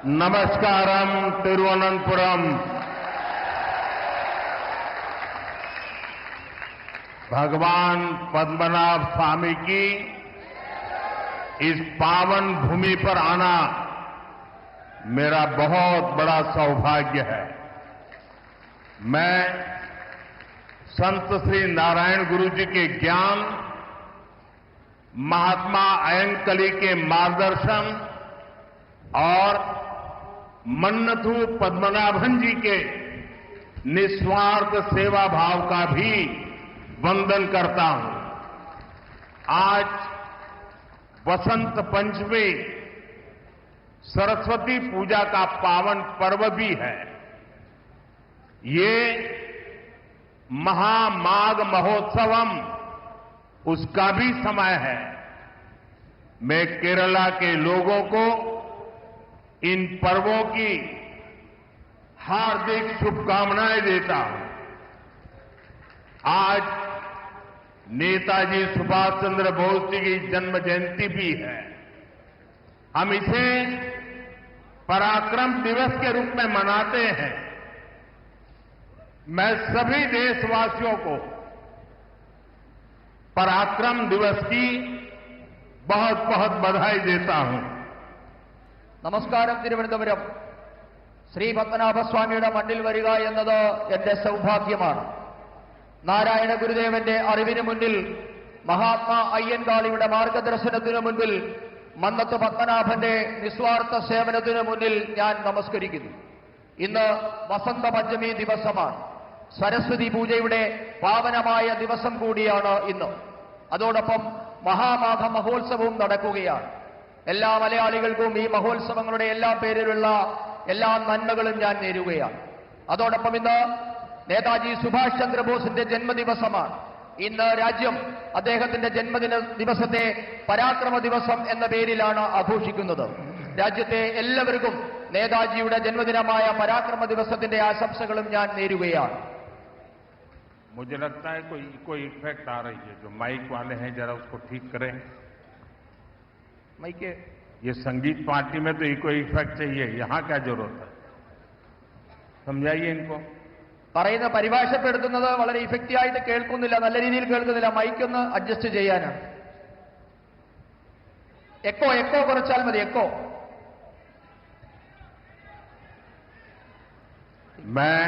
नमस्कारम तिरुवनंतपुरम। भगवान पद्मनाभ स्वामी की इस पावन भूमि पर आना मेरा बहुत बड़ा सौभाग्य है। मैं संत श्री नारायण गुरु जी के ज्ञान, महात्मा अयंकली के मार्गदर्शन और मन्नथु पद्मनाभन जी के निस्वार्थ सेवा भाव का भी वंदन करता हूं। आज वसंत पंचमी सरस्वती पूजा का पावन पर्व भी है। ये महामाघ महोत्सवम उसका भी समय है। मैं केरला के लोगों को इन पर्वों की हार्दिक शुभकामनाएं देता हूं। आज नेताजी सुभाष चंद्र बोस जी की जन्म जयंती भी है। हम इसे पराक्रम दिवस के रूप में मनाते हैं। मैं सभी देशवासियों को पराक्रम दिवस की बहुत बहुत बधाई देता हूं। നമസ്കാരം. തിരുവനന്തപുരം ശ്രീ പത്മനാഭസ്വാമിയുടെ മണ്ണിൽ വരിക എന്നത് എന്റെ സൗഭാഗ്യമാണ്. നാരായണ ഗുരുദേവന്റെ അറിവിന് മുന്നിൽ, മഹാത്മാ അയ്യൻകാളിയുടെ മാർഗദർശനത്തിനു മുൻപിൽ, മന്നത്ത് പത്മനാഭന്റെ നിസ്വാർത്ഥ സേവനത്തിനു മുന്നിൽ ഞാൻ നമസ്കരിക്കുന്നു. ഇന്ന് വസന്ത പഞ്ചമി ദിവസമാണ്. സരസ്വതി പൂജയുടെ പാവനമായ ദിവസം കൂടിയാണ് ഇന്ന്. അതോടൊപ്പം മഹാമാഘ മഹോത്സവവും നടക്കുകയാണ്. എല്ലാ മലയാളികൾക്കും ഈ മഹോത്സവങ്ങളുടെ എല്ലാ പേരിലുള്ള എല്ലാ നന്മകളും ഞാൻ നേരുകയാണ്. അതോടൊപ്പം ഇന്ന് നേതാജി സുഭാഷ് ചന്ദ്രബോസിന്റെ ജന്മദിവസമാണ്. ഇന്ന് രാജ്യം അദ്ദേഹത്തിന്റെ ജന്മദിന ദിവസത്തെ പരാക്രമ ദിവസം എന്ന പേരിലാണ് ആഘോഷിക്കുന്നത്. രാജ്യത്തെ എല്ലാവർക്കും നേതാജിയുടെ ജന്മദിനമായ പരാക്രമ ദിവസത്തിന്റെ ആശംസകളും ഞാൻ നേരുകയാണ്. मुझे लगता है कोई इफेक्ट आ रही है। जो माइक वाले हैं जरा उसको ठीक करें। മൈക്ക് ये संगीत पार्टी में तो इको इफेक्ट चाहिए, यहां क्या जरूरत है? समझाइए इनको। പറയുന്ന പരിഭാഷപ്പെടുത്തുന്നത് വളരെ ഇഫക്റ്റീവായിട്ട് കേൾക്കുന്നില്ല, നല്ല രീതിയിൽ കേൾക്കുന്നില്ല. മൈക്ക് ഒന്ന് അഡ്ജസ്റ്റ് ചെയ്യാനാണ്. എക്കോ കുറച്ചാൽ മതി. എക്കോ. मैं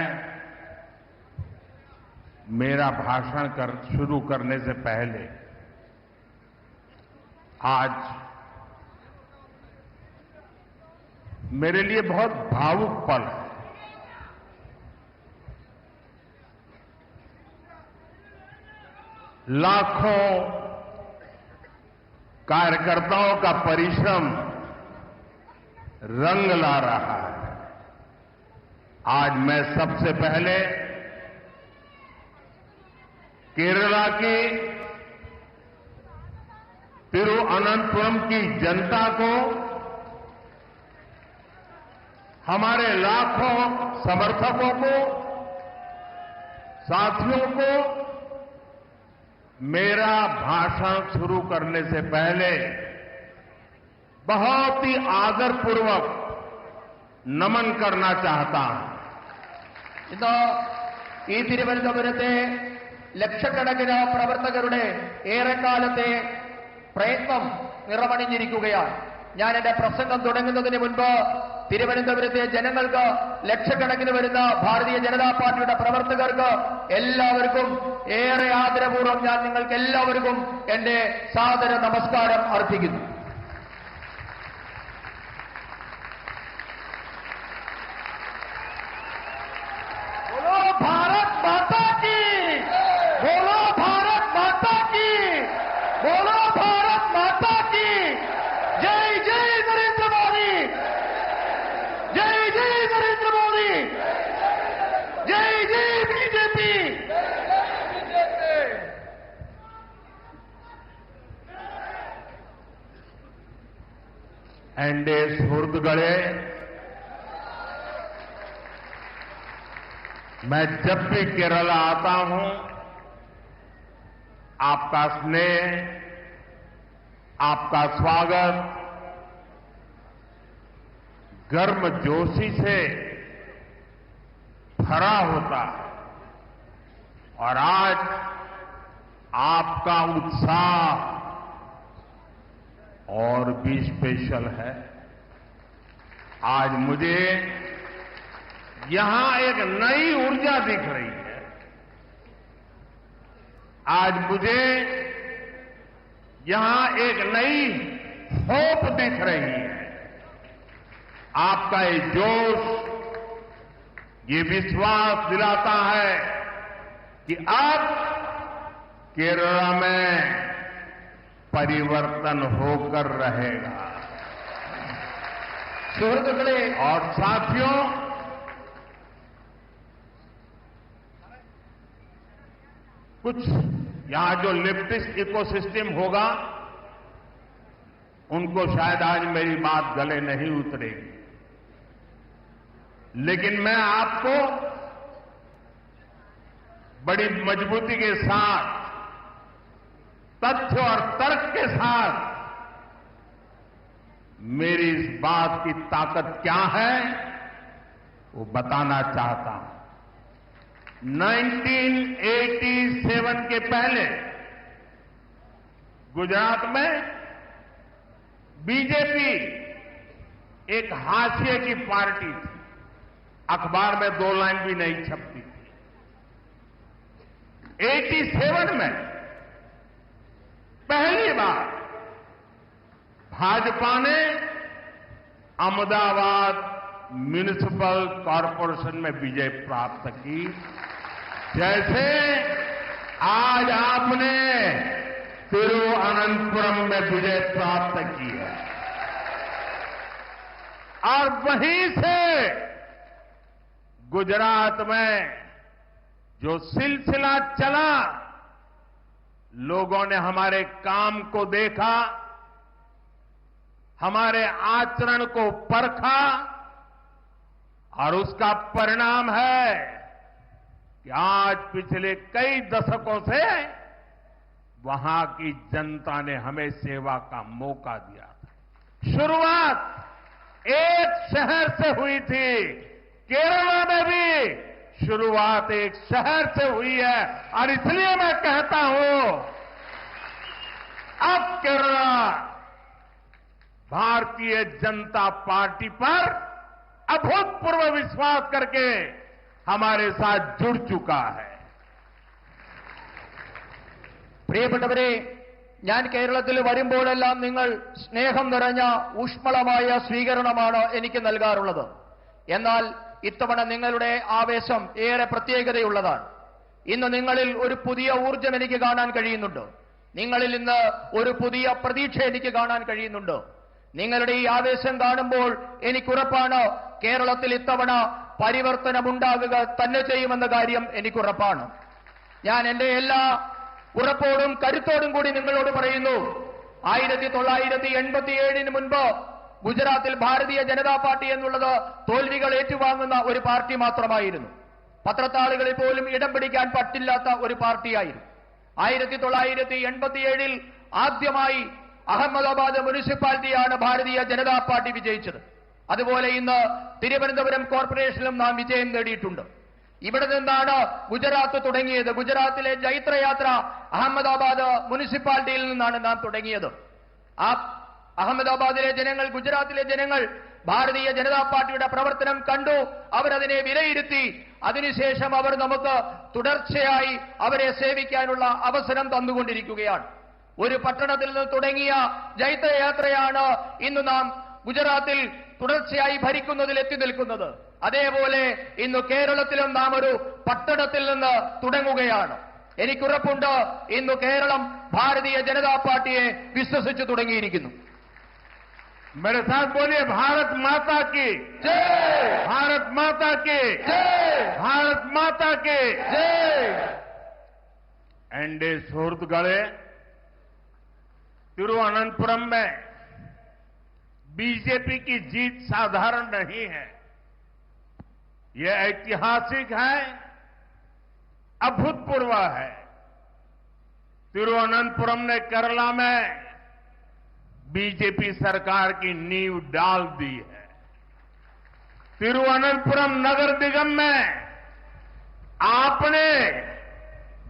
मेरा भाषण शुरू करने से पहले आज मेरे लिए बहुत भावुक पल है। लाखों कार्यकर्ताओं का परिश्रम रंग ला रहा है। आज मैं सबसे पहले केरला की तिरुवनंतपुरम की जनता को, हमारे लाखों समर्थकों को, साथियों को मेरा भाषण शुरू करने से पहले बहुत ही आदरपूर्वक नमन करना चाहता हूं। ഇന്ന് ഈ തിരുവനന്തപുരത്തെ ലക്ഷക്കണക്കിന് പ്രവർത്തകരുടെ ഏറെക്കാലത്തെ പ്രയത്നം നിറമണിഞ്ഞിരിക്കുകയാണ്. ഞാൻ എന്റെ പ്രസംഗം തുടങ്ങുന്നതിന് മുൻപ് തിരുവനന്തപുരത്തെ ജനങ്ങൾക്ക്, ലക്ഷക്കണക്കിന് വരുന്ന ഭാരതീയ ജനതാ പാർട്ടിയുടെ പ്രവർത്തകർക്ക് എല്ലാവർക്കും ഏറെ ആദരപൂർവ്വം ഞാൻ നിങ്ങൾക്ക് എല്ലാവർക്കും എന്റെ സാദര നമസ്കാരം അർപ്പിക്കുന്നു. बोलो भारत माता की, बोलो भारत माता की, बोलो भारत माता की। जय जय नरेंद्र मोदी, जय जय नरेंद्र मोदी, जय जय बीजेपी। एनडीए सुहृदगणे, मैं जब भी केरला आता हूं आपका स्नेह, आपका स्वागत गर्मजोशी से भरा होता है और आज आपका उत्साह और भी स्पेशल है। आज मुझे यहां एक नई ऊर्जा दिख रही है। आज मुझे यहां एक नई होप दिख रही है। आपका ये जोश, ये विश्वास दिलाता है कि अब केरला में परिवर्तन होकर रहेगा। സുഹൃത്തുക്കളെ, और साथियों, कुछ यहां जो लेफ्टिस्ट इकोसिस्टम होगा उनको शायद आज मेरी बात गले नहीं उतरेगी, लेकिन मैं आपको बड़ी मजबूती के साथ, तथ्य और तर्क के साथ मेरी इस बात की ताकत क्या है वो बताना चाहता हूं। 1987 के पहले गुजरात में बीजेपी एक हाशिए की पार्टी थी, अखबार में 2 लाइन भी नहीं छपती थी। 87 में पहली बार भाजपा ने अहमदाबाद म्युनिसिपल कॉरपोरेशन में विजय प्राप्त की, जैसे आज आपने तिरुवनंतपुरम में विजय प्राप्त की है। और वहीं से गुजरात में जो सिलसिला चला, लोगों ने हमारे काम को देखा, हमारे आचरण को परखा और उसका परिणाम है कि आज पिछले कई दशकों से वहां की जनता ने हमें सेवा का मौका दिया था। शुरुआत एक शहर से हुई थी, केरला में भी शुरुआत एक शहर से हुई है, और इसलिए मैं कहता हूं अब केरला भारतीय जनता पार्टी पर अभूतपूर्व विश्वास करके हमारे साथ जुड़ चुका है। പ്രിയപ്പെട്ടവരെ, ഞാൻ കേരളത്തിൽ വരുമ്പോഴെല്ലാം നിങ്ങൾ സ്നേഹം നിറഞ്ഞ ഊഷ്മളമായ സ്വീകരണമാണ് എനിക്ക് നൽകാറുള്ളത്. എന്നാൽ ഇത്തവണ നിങ്ങളുടെ ആവേശം ഏറെ പ്രത്യേകതയുള്ളതാണ്. ഇന്ന് നിങ്ങളിൽ ഒരു പുതിയ ഊർജ്ജം എനിക്ക് കാണാൻ കഴിയുന്നുണ്ട്. നിങ്ങളിൽ ഇന്ന് ഒരു പുതിയ പ്രതീക്ഷ എനിക്ക് കാണാൻ കഴിയുന്നുണ്ട്. നിങ്ങളുടെ ഈ ആവേശം കാണുമ്പോൾ എനിക്കുറപ്പാണ് കേരളത്തിൽ ഇത്തവണ പരിവർത്തനമുണ്ടാകുക തന്നെ ചെയ്യുമെന്ന കാര്യം എനിക്കുറപ്പാണ്. ഞാൻ എന്റെ എല്ലാ ഉറപ്പോടും കരുത്തോടും കൂടി നിങ്ങളോട് പറയുന്നു, 1987 മുൻപ് ഗുജറാത്തിൽ ഭാരതീയ ജനതാ പാർട്ടി എന്നുള്ളത് തോൽവികൾ ഏറ്റുവാങ്ങുന്ന ഒരു പാർട്ടി മാത്രമായിരുന്നു. പത്രത്താളുകളിൽ പോലും ഇടം പിടിക്കാൻ പറ്റില്ലാത്ത ഒരു പാർട്ടിയായിരുന്നു. 1987 ആദ്യമായി അഹമ്മദാബാദ് മുനിസിപ്പാലിറ്റിയാണ് ഭാരതീയ ജനതാ പാർട്ടി വിജയിച്ചത്. അതുപോലെ ഇന്ന് തിരുവനന്തപുരം കോർപ്പറേഷനിലും നാം വിജയം നേടിയിട്ടുണ്ട്. ഇവിടെ നിന്നാണ് ഗുജറാത്ത് തുടങ്ങിയത്. ഗുജറാത്തിലെ ജൈത്രയാത്ര അഹമ്മദാബാദ് മുനിസിപ്പാലിറ്റിയിൽ നിന്നാണ് നാം തുടങ്ങിയത്. ആ അഹമ്മദാബാദിലെ ജനങ്ങൾ, ഗുജറാത്തിലെ ജനങ്ങൾ ഭാരതീയ ജനതാ പാർട്ടിയുടെ പ്രവർത്തനം കണ്ടു, അവരതിനെ വിലയിരുത്തി. അതിനുശേഷം അവർ നമുക്ക് തുടർച്ചയായി അവരെ സേവിക്കാനുള്ള അവസരം തന്നുകൊണ്ടിരിക്കുകയാണ്. ഒരു പട്ടണത്തിൽ നിന്ന് തുടങ്ങിയ ജൈത്രയാത്രയാണ് ഇന്ന് നാം ഗുജറാത്തിൽ തുടർച്ചയായി ഭരിക്കുന്നതിൽ എത്തി നിൽക്കുന്നത്. അതേപോലെ ഇന്ന് കേരളത്തിലും നാം ഒരു പട്ടണത്തിൽ നിന്ന് തുടങ്ങുകയാണ്. എനിക്കുറപ്പുണ്ട്, ഇന്ന് കേരളം ഭാരതീയ ജനതാ പാർട്ടിയെ വിശ്വസിച്ചു തുടങ്ങിയിരിക്കുന്നു. मेरे साथ बोलिए, भारत माता की जय, भारत माता की जय, भारत माता की जय। एनडीए सुहृदगळे, तिरुवनंतपुरम में बीजेपी की जीत साधारण नहीं है, यह ऐतिहासिक है, अभूतपूर्व है। तिरुवनंतपुरम ने केरला में बीजेपी सरकार की नींव डाल दी है। तिरुवनंतपुरम नगर निगम में आपने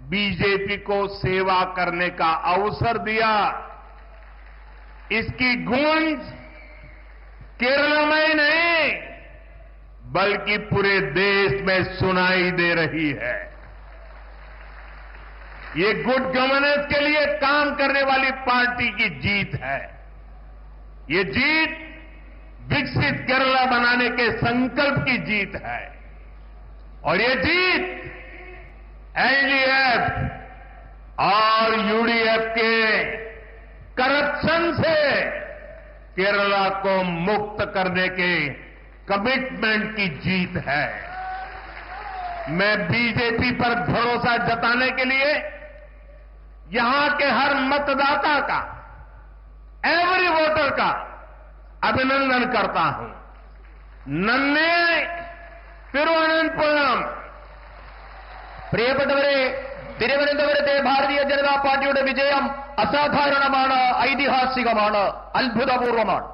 बीजेपी को सेवा करने का अवसर दिया। इसकी गूंज केरल में ही नहीं बल्कि पूरे देश में सुनाई दे रही है। ये गुड गवर्नेंस के लिए काम करने वाली पार्टी की जीत है। ये जीत विकसित केरला बनाने के संकल्प की जीत है और ये जीत एलडीएफ और यूडीएफ के करप्शन से केरला को मुक्त करने के कमिटमेंट की जीत है। मैं बीजेपी पर भरोसा जताने के लिए यहां के हर मतदाता का, एवरी वोटर का अभिनंदन करता हूं। नन्हे തിരുവനന്തപുരം പ്രിയപ്പെട്ടവരെ, തിരുവനന്തപുരത്തെ ഭാരതീയ ജനതാ പാർട്ടിയുടെ വിജയം അസാധാരണമാണ്, ഐതിഹാസികമാണ്, അത്ഭുതപൂർവമാണ്.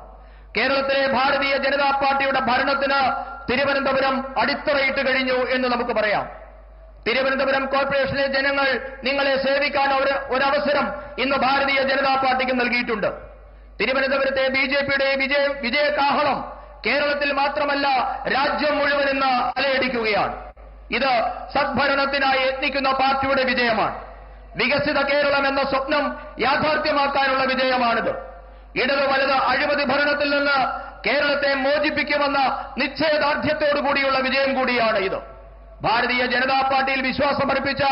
കേരളത്തിലെ ഭാരതീയ ജനതാ പാർട്ടിയുടെ ഭരണത്തിന് തിരുവനന്തപുരം അടിത്തറയിട്ട് കഴിഞ്ഞു എന്ന് നമുക്ക് പറയാം. തിരുവനന്തപുരം കോർപ്പറേഷനിലെ ജനങ്ങൾ നിങ്ങളെ സേവിക്കാൻ ഒരവസരം ഇന്ന് ഭാരതീയ ജനതാ പാർട്ടിക്ക് നൽകിയിട്ടുണ്ട്. തിരുവനന്തപുരത്തെ ബിജെപിയുടെ വിജയകാഹളം കേരളത്തിൽ മാത്രമല്ല രാജ്യം മുഴുവൻ ഇന്ന് അലയടിക്കുകയാണ്. ഇത് സദ്ഭരണത്തിനായി യത്നിക്കുന്ന പാർട്ടിയുടെ വിജയമാണ്. വികസിത കേരളം എന്ന സ്വപ്നം യാഥാർത്ഥ്യമാക്കാനുള്ള വിജയമാണിത്. ഇടത് വലത് അഴിമതി ഭരണത്തിൽ നിന്ന് കേരളത്തെ മോചിപ്പിക്കുമെന്ന നിശ്ചയദാർഢ്യത്തോടുകൂടിയുള്ള വിജയം കൂടിയാണ് ഇത്. ഭാരതീയ ജനതാ പാർട്ടിയിൽ വിശ്വാസമർപ്പിച്ച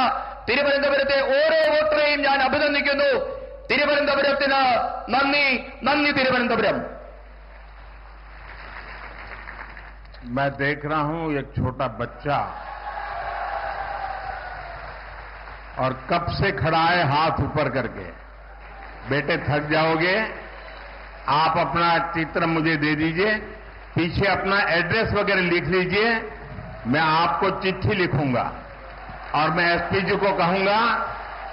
തിരുവനന്തപുരത്തെ ഓരോ വോട്ടറെയും ഞാൻ അഭിനന്ദിക്കുന്നു. തിരുവനന്തപുരത്തിന് നന്ദി, നന്ദി തിരുവനന്തപുരം. मैं देख रहा हूं एक छोटा बच्चा और कब से खड़ा है हाथ ऊपर करके। बेटे थक जाओगे, आप अपना चित्र मुझे दे दीजिए, पीछे अपना एड्रेस वगैरह लिख लीजिए, मैं आपको चिट्ठी लिखूंगा और मैं एसपी जी को कहूंगा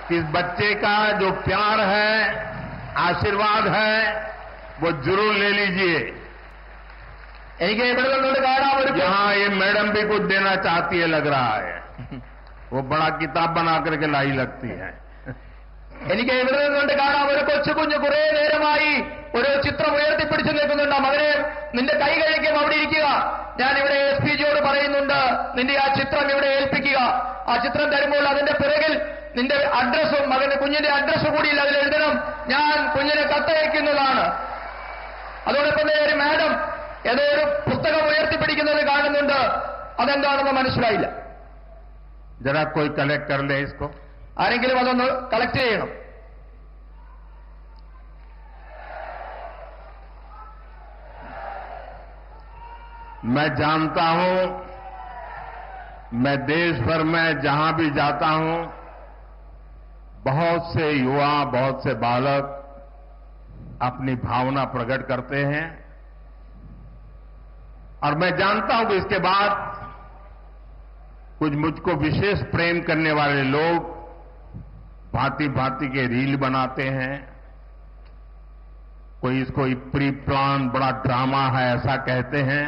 कि इस बच्चे का जो प्यार है, आशीर्वाद है, वो जरूर ले लीजिए. എനിക്ക് ഇവിടെ നിന്നുകൊണ്ട് കാണാൻ ഒരു यहाँ ये मैडम भी कुछ देना चाहती है लग रहा है. वो बड़ा किताब बना करके लाई लगती है. എനിക്ക് ഇവിടെ നിന്നുകൊണ്ട് കാണാൻ ഒരു കൊച്ചുകുഞ്ഞ് കുറെ നേരമായി ഒരു ചിത്രം ഉയർത്തിപ്പിടിച്ചു നിൽക്കുന്നുണ്ട്. മകനെ, നിന്റെ കൈ കഴിക്കും, അവിടെ ഇരിക്കുക. ഞാൻ ഇവിടെ എസ് പി ജിയോട് പറയുന്നുണ്ട്, നിന്റെ ആ ചിത്രം ഇവിടെ ഏൽപ്പിക്കുക. ആ ചിത്രം തരുമ്പോൾ അതിന്റെ പിറകിൽ നിന്റെ അഡ്രസ്സും മകന്റെ കുഞ്ഞിന്റെ അഡ്രസ്സും കൂടി അതിൽ എഴുതണം. ഞാൻ കുഞ്ഞിനെ കത്തയക്കുന്നതാണ്. അതോടൊപ്പം തന്നെ ഒരു മാഡം ഏതോ ഒരു പുസ്തകം ഉയർത്തിപ്പിടിക്കുന്നത് കാണുന്നുണ്ട്. അതെന്താണെന്ന് മനസ്സിലായില്ല. जरा कोई कलेक्ट कर ले इसको. ആരെങ്കിലും അതൊന്ന് കളക്ട് ചെയ്യണം. मैं जानता हूं, मैं देश भर में जहां भी जाता हूं, बहुत से युवा, बहुत से बालक अपनी भावना प्रकट करते हैं और मैं जानता हूं कि इसके बाद कुछ मुझको विशेष प्रेम करने वाले लोग भांति भांति के रील बनाते हैं. कोई इसको प्री प्लान बड़ा ड्रामा है ऐसा कहते हैं.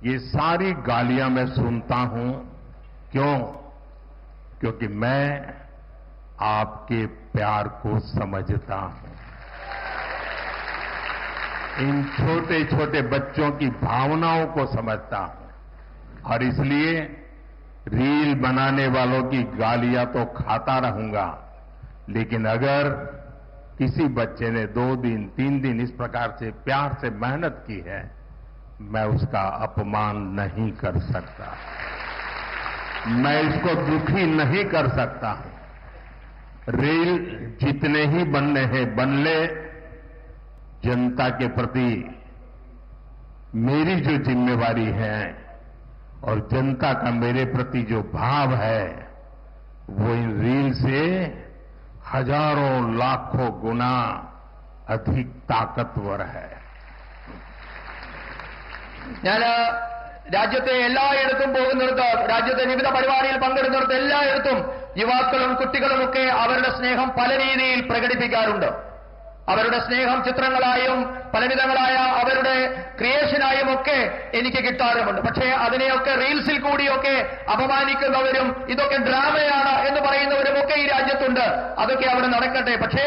ये सारी गालियां मैं सुनता हूं. क्यों? क्योंकि मैं आपके प्यार को समझता हूं. इन छोटे छोटे बच्चों की भावनाओं को समझता हूं और इसलिए रील बनाने वालों की गालियां तो खाता रहूंगा, लेकिन अगर किसी बच्चे ने 2 दिन 3 दिन इस प्रकार से प्यार से मेहनत की है, मैं उसका अपमान नहीं कर सकता, मैं इसको दुखी नहीं कर सकता. रील जितने ही बनने हैं बन ले. जनता के प्रति मेरी जो जिम्मेवारी है और जनता का मेरे प्रति जो भाव है, वो इन रील से हजारों लाखों गुना अधिक ताकतवर है. ഞാൻ രാജ്യത്തെ എല്ലായിടത്തും പോകുന്നിടത്ത്, രാജ്യത്തെ വിവിധ പരിപാടിയിൽ പങ്കെടുക്കുന്നിടത്ത് എല്ലായിടത്തും യുവാക്കളും കുട്ടികളുമൊക്കെ അവരുടെ സ്നേഹം പല രീതിയിൽ പ്രകടിപ്പിക്കാറുണ്ട്. അവരുടെ സ്നേഹം ചിത്രങ്ങളായും പലവിധങ്ങളായ അവരുടെ ക്രിയേഷനായും ഒക്കെ എനിക്ക് കിട്ടാറുമുണ്ട്. പക്ഷേ അതിനെയൊക്കെ റീൽസിൽ കൂടിയൊക്കെ അപമാനിക്കുന്നവരും ഇതൊക്കെ ഡ്രാമയാണ് എന്ന് പറയുന്നവരുമൊക്കെ ഈ രാജ്യത്തുണ്ട്. അതൊക്കെ അവിടെ നടക്കട്ടെ. പക്ഷേ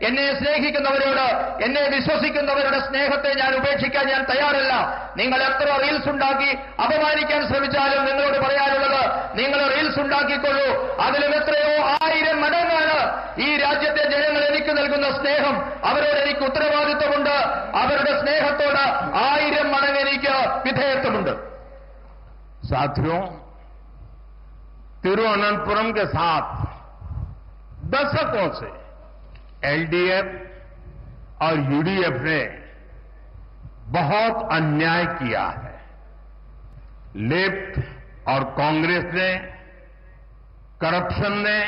എന്നെ സ്നേഹിക്കുന്നവരോട്, എന്നെ വിശ്വസിക്കുന്നവരുടെ സ്നേഹത്തെ ഞാൻ ഉപേക്ഷിക്കാൻ ഞാൻ തയ്യാറല്ല. നിങ്ങൾ എത്ര റീൽസ് ഉണ്ടാക്കി അപമാനിക്കാൻ ശ്രമിച്ചാലും നിങ്ങളോട് പറയാനുള്ളത്, നിങ്ങൾ റീൽസ് ഉണ്ടാക്കിക്കൊള്ളൂ. അതിലും എത്രയോ 1000 മടങ്ങാണ് ഈ രാജ്യത്തെ ജനങ്ങൾ എനിക്ക് നൽകുന്ന സ്നേഹം. അവരോട് എനിക്ക് ഉത്തരവാദിത്വമുണ്ട്. അവരുടെ സ്നേഹത്തോട് 1000 മടങ്ങ് എനിക്ക് വിധേയത്വമുണ്ട്. साथियों, तिरुवनंतपुरम के साथ दशकों से एलडीएफ और यूडीएफ ने बहुत अन्याय किया है. लेफ्ट और कांग्रेस ने, करप्शन ने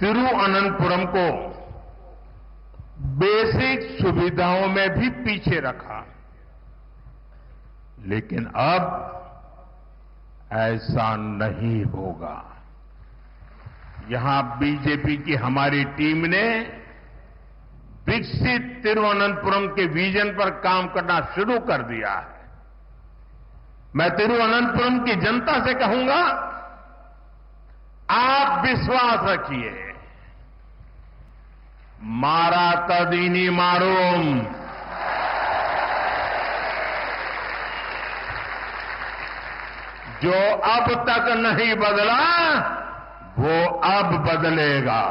तिरुवनंतपुरम को बेसिक सुविधाओं में भी पीछे रखा. लेकिन अब ऐसा नहीं होगा. यहां बीजेपी की हमारी टीम ने विकसित तिरुवनंतपुरम के विजन पर काम करना शुरू कर दिया है. मैं तिरुवनंतपुरम की जनता से कहूंगा, आप विश्वास रखिए. मारा तदीनी मारूम. जो अब तक नहीं बदला वो अब बदलेगा.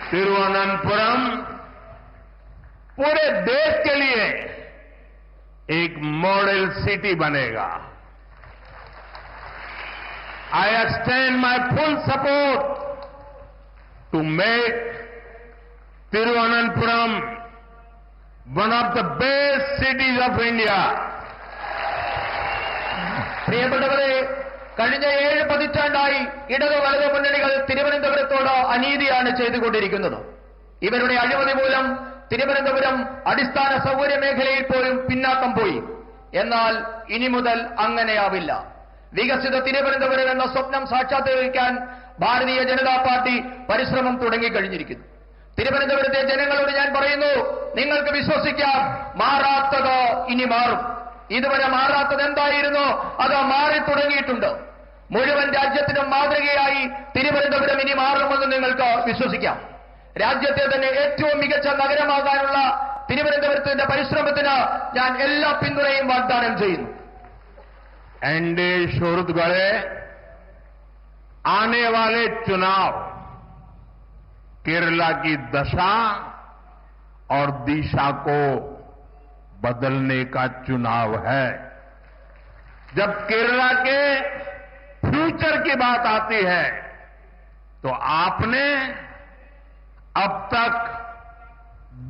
तिरुवनंतपुरम पूरे देश के लिए एक मॉडल सिटी बनेगा. I extend my full support to make Thiruvananthapuram one of the best cities of India. പ്രിയപ്പെട്ടവരെ, കഴിഞ്ഞ 7 പതിറ്റാണ്ടായി ഇടത് വലത് മുന്നണികൾ തിരുവനന്തപുരത്തോട് അനീതിയാണ് ചെയ്തുകൊണ്ടിരിക്കുന്നത്. ഇവരുടെ അഴിമതി മൂലം തിരുവനന്തപുരം അടിസ്ഥാന സൗകര്യ മേഖലയിൽ പോലും പിന്നാക്കം പോയി. എന്നാൽ ഇനി മുതൽ അങ്ങനെയാവില്ല. വികസിത തിരുവനന്തപുരം എന്ന സ്വപ്നം സാക്ഷാത്കരിക്കാൻ ഭാരതീയ ജനതാ പാർട്ടി പരിശ്രമം തുടങ്ങിക്കഴിഞ്ഞിരിക്കുന്നു. തിരുവനന്തപുരത്തെ ജനങ്ങളോട് ഞാൻ പറയുന്നു, നിങ്ങൾക്ക് വിശ്വസിക്കാം, മാറാത്തത് ഇനി മാറും. ഇതുവരെ മാറാത്തത് എന്തായിരുന്നു, അത് മാറി തുടങ്ങിയിട്ടുണ്ട്. മുഴുവൻ രാജ്യത്തിനും മാതൃകയായി തിരുവനന്തപുരം ഇനി മാറുമെന്ന് നിങ്ങൾക്ക് വിശ്വസിക്കാം. രാജ്യത്തെ തന്നെ ഏറ്റവും മികച്ച നഗരമാകാനുള്ള തിരുവനന്തപുരത്തിന്റെ പരിശ്രമത്തിന് ഞാൻ എല്ലാ പിന്തുണയും വാഗ്ദാനം ചെയ്യുന്നു. एनडीए शोरुत गढ़े आने वाले चुनाव केरला की दशा और दिशा को बदलने का चुनाव है. जब केरला के फ्यूचर की बात आती है तो आपने अब तक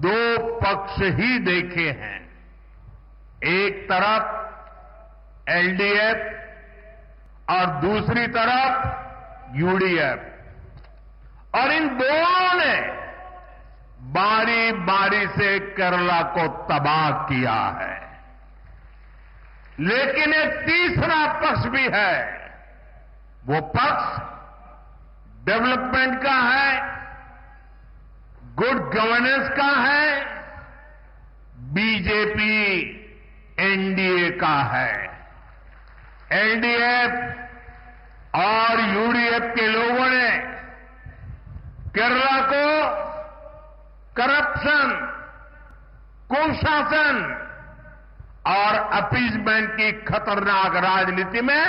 2 पक्ष ही देखे हैं. एक तरफ एलडीएफ और दूसरी तरफ यूडीएफ, और इन दोनों ने बारी बारी से केरला को तबाह किया है. लेकिन एक तीसरा पक्ष भी है. वो पक्ष डेवलपमेंट का है, गुड गवर्नेंस का है, बीजेपी एनडीए का है. एलडीएफ और यूडीएफ के लोगों ने केरला को करप्शन, कुशासन और अपीजमेंट की खतरनाक राजनीति में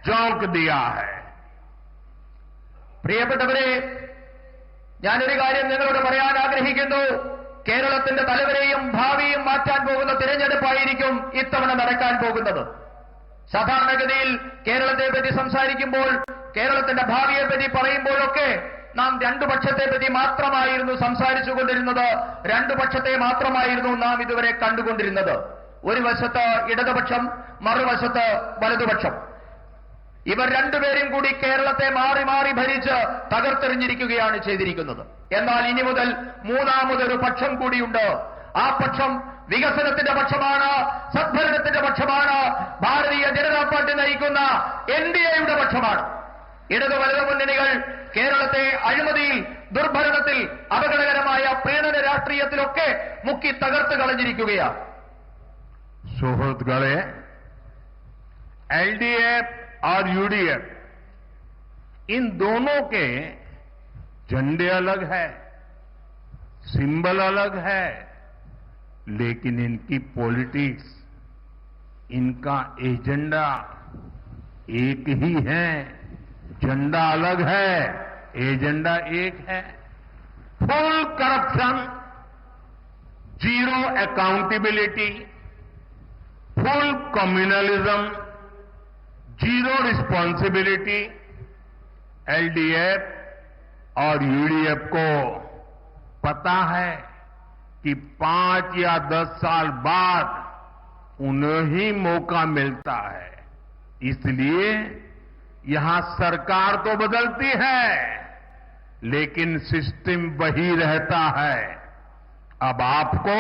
झोंक दिया है. പ്രിയപ്പെട്ടവരെ, ഞാനൊരു കാര്യം നിങ്ങളോട് പറയാൻ ആഗ്രഹിക്കുന്നു. കേരളത്തിന്റെ തലവരെയും ഭാവിയും മാറ്റാൻ പോകുന്ന തിരഞ്ഞെടുപ്പായിരിക്കും ഇത്തവണ നടക്കാൻ പോകുന്നത്. സാധാരണഗതിയിൽ കേരളത്തെപ്പറ്റി സംസാരിക്കുമ്പോൾ, കേരളത്തിന്റെ ഭാവിയെപ്പറ്റി പറയുമ്പോഴൊക്കെ നാം 2 പക്ഷത്തെപ്പറ്റി മാത്രമായിരുന്നു സംസാരിച്ചുകൊണ്ടിരുന്നത്. 2 പക്ഷത്തെ മാത്രമായിരുന്നു നാം ഇതുവരെ കണ്ടുകൊണ്ടിരുന്നത്. ഒരു വശത്ത് ഇടതുപക്ഷം, മറുവശത്ത് വലതുപക്ഷം. ഇവർ രണ്ടുപേരും കൂടി കേരളത്തെ മാറി മാറി ഭരിച്ച് തകർത്തെറിഞ്ഞിരിക്കുകയാണ് ചെയ്തിരിക്കുന്നത്. എന്നാൽ ഇനി മുതൽ മൂന്നാമതൊരു പക്ഷം കൂടിയുണ്ട്. ആ പക്ഷം വികസനത്തിന്റെ പക്ഷമാണ്, സദ്ഭരണത്തിന്റെ പക്ഷമാണ്, ഭാരതീയ ജനതാ പാർട്ടി നയിക്കുന്ന എൻഡിഎയുടെ പക്ഷമാണ്. ഇടതു വലതു മുന്നണികൾ കേരളത്തെ അഴിമതിയിൽ ദുർഭരണത്തിൽ, അപകടകരമായ പ്രീണന രാഷ്ട്രീയത്തിലൊക്കെ മുക്കി തകർത്ത് കളഞ്ഞിരിക്കുകയാണ്. സുഹൃത്തുക്കളെ, एलडीएफ और यूडीएफ, इन दोनों के झंडे अलग है, सिंबल अलग है, लेकिन इनकी पॉलिटिक्स, इनका एजेंडा एक ही है. झंडा अलग है, एजेंडा एक है. Full corruption, zero accountability, full communalism, zero responsibility. LDF और यूडीएफ को पता है कि 5 या 10 साल बाद उन्हें ही मौका मिलता है. इसलिए यहां सरकार तो बदलती है, लेकिन सिस्टम वही रहता है. अब आपको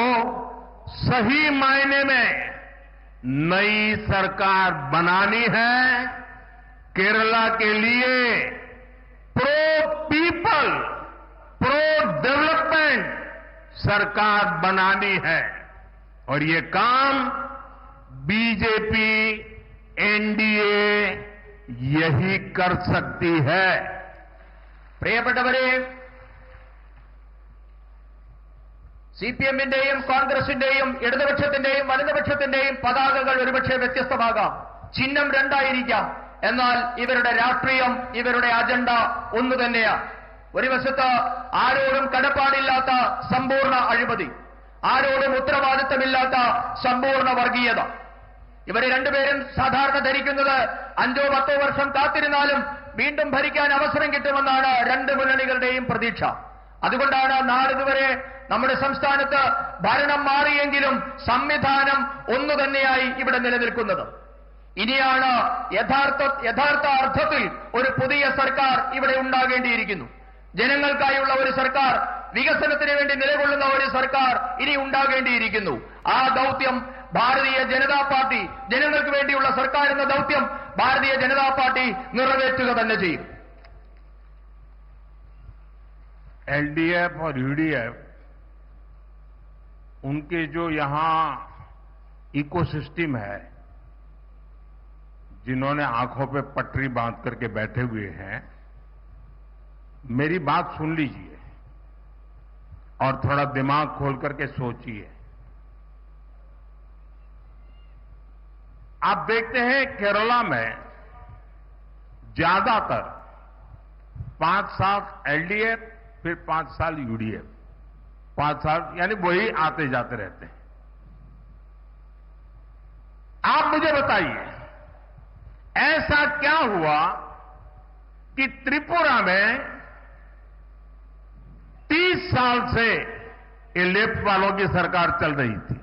सही मायने में नई सरकार बनानी है. केरला के लिए प्रो पीपल, प्रो डेवलपमेंट सरकार बनानी है. और ये काम बीजेपी, एनडीए यही कर सकती है. പ്രിയപ്പെട്ടവരെ, സിപിഎമ്മിന്റെയും കോൺഗ്രസിന്റെയും ഇടതുപക്ഷത്തിന്റെയും വലതുപക്ഷത്തിന്റെയും പതാകകൾ ഒരുപക്ഷെ വ്യത്യസ്തമാകാം, ചിഹ്നം രണ്ടായിരിക്കാം. എന്നാൽ ഇവരുടെ രാഷ്ട്രീയം, ഇവരുടെ അജണ്ട ഒന്നു തന്നെയാണ്. ഒരു വശത്ത് ആരോടും കടപ്പാടില്ലാത്ത സമ്പൂർണ്ണ അഴിമതി, ആരോടും ഉത്തരവാദിത്തമില്ലാത്ത സമ്പൂർണ്ണ വർഗീയത. ഇവരെ രണ്ടുപേരും സാധാരണ ധരിക്കുന്നത് 5-10 വർഷം കാത്തിരുന്നാലും വീണ്ടും ഭരിക്കാൻ അവസരം കിട്ടുമെന്നാണ് രണ്ട് മുന്നണികളുടെയും പ്രതീക്ഷ. അതുകൊണ്ടാണ് നാളിതുവരെ നമ്മുടെ സംസ്ഥാനത്ത് ഭരണം മാറിയെങ്കിലും സംവിധാനം ഒന്നു തന്നെയായി ഇവിടെ നിലനിൽക്കുന്നത്. ഇനിയാണ് യഥാർത്ഥ അർത്ഥത്തിൽ ഒരു പുതിയ സർക്കാർ ഇവിടെ ഉണ്ടാകേണ്ടിയിരിക്കുന്നു. ജനങ്ങൾക്കായുള്ള ഒരു സർക്കാർ, വികസനത്തിന് വേണ്ടി നിലകൊള്ളുന്ന ഒരു സർക്കാർ ഇനി ഉണ്ടാകേണ്ടിയിരിക്കുന്നു. ആ ദൗത്യം ഭാരതീയ ജനതാ പാർട്ടി, ജനങ്ങൾക്ക് വേണ്ടിയുള്ള സർക്കാർ എന്ന ദൗത്യം ഭാരതീയ ജനതാ പാർട്ടി നിറവേറ്റുക തന്നെ ചെയ്യും. एलडीएफ और यूडीएफ, उनके जो यहां इकोसिस्टम है, जिन्होंने आंखों पे पटरी बांध करके बैठे हुए हैं, मेरी बात सुन लीजिए और थोड़ा दिमाग खोल करके सोचिए. आप देखते हैं केरला में ज्यादातर 5 साल एलडीएफ, फिर 5 साल यूडीएफ, 5 साल यानी वही आते जाते रहते हैं. आप मुझे बताइए, ऐसा क्या हुआ कि त्रिपुरा में 30 साल से ये लेफ्ट वालों की सरकार चल रही थी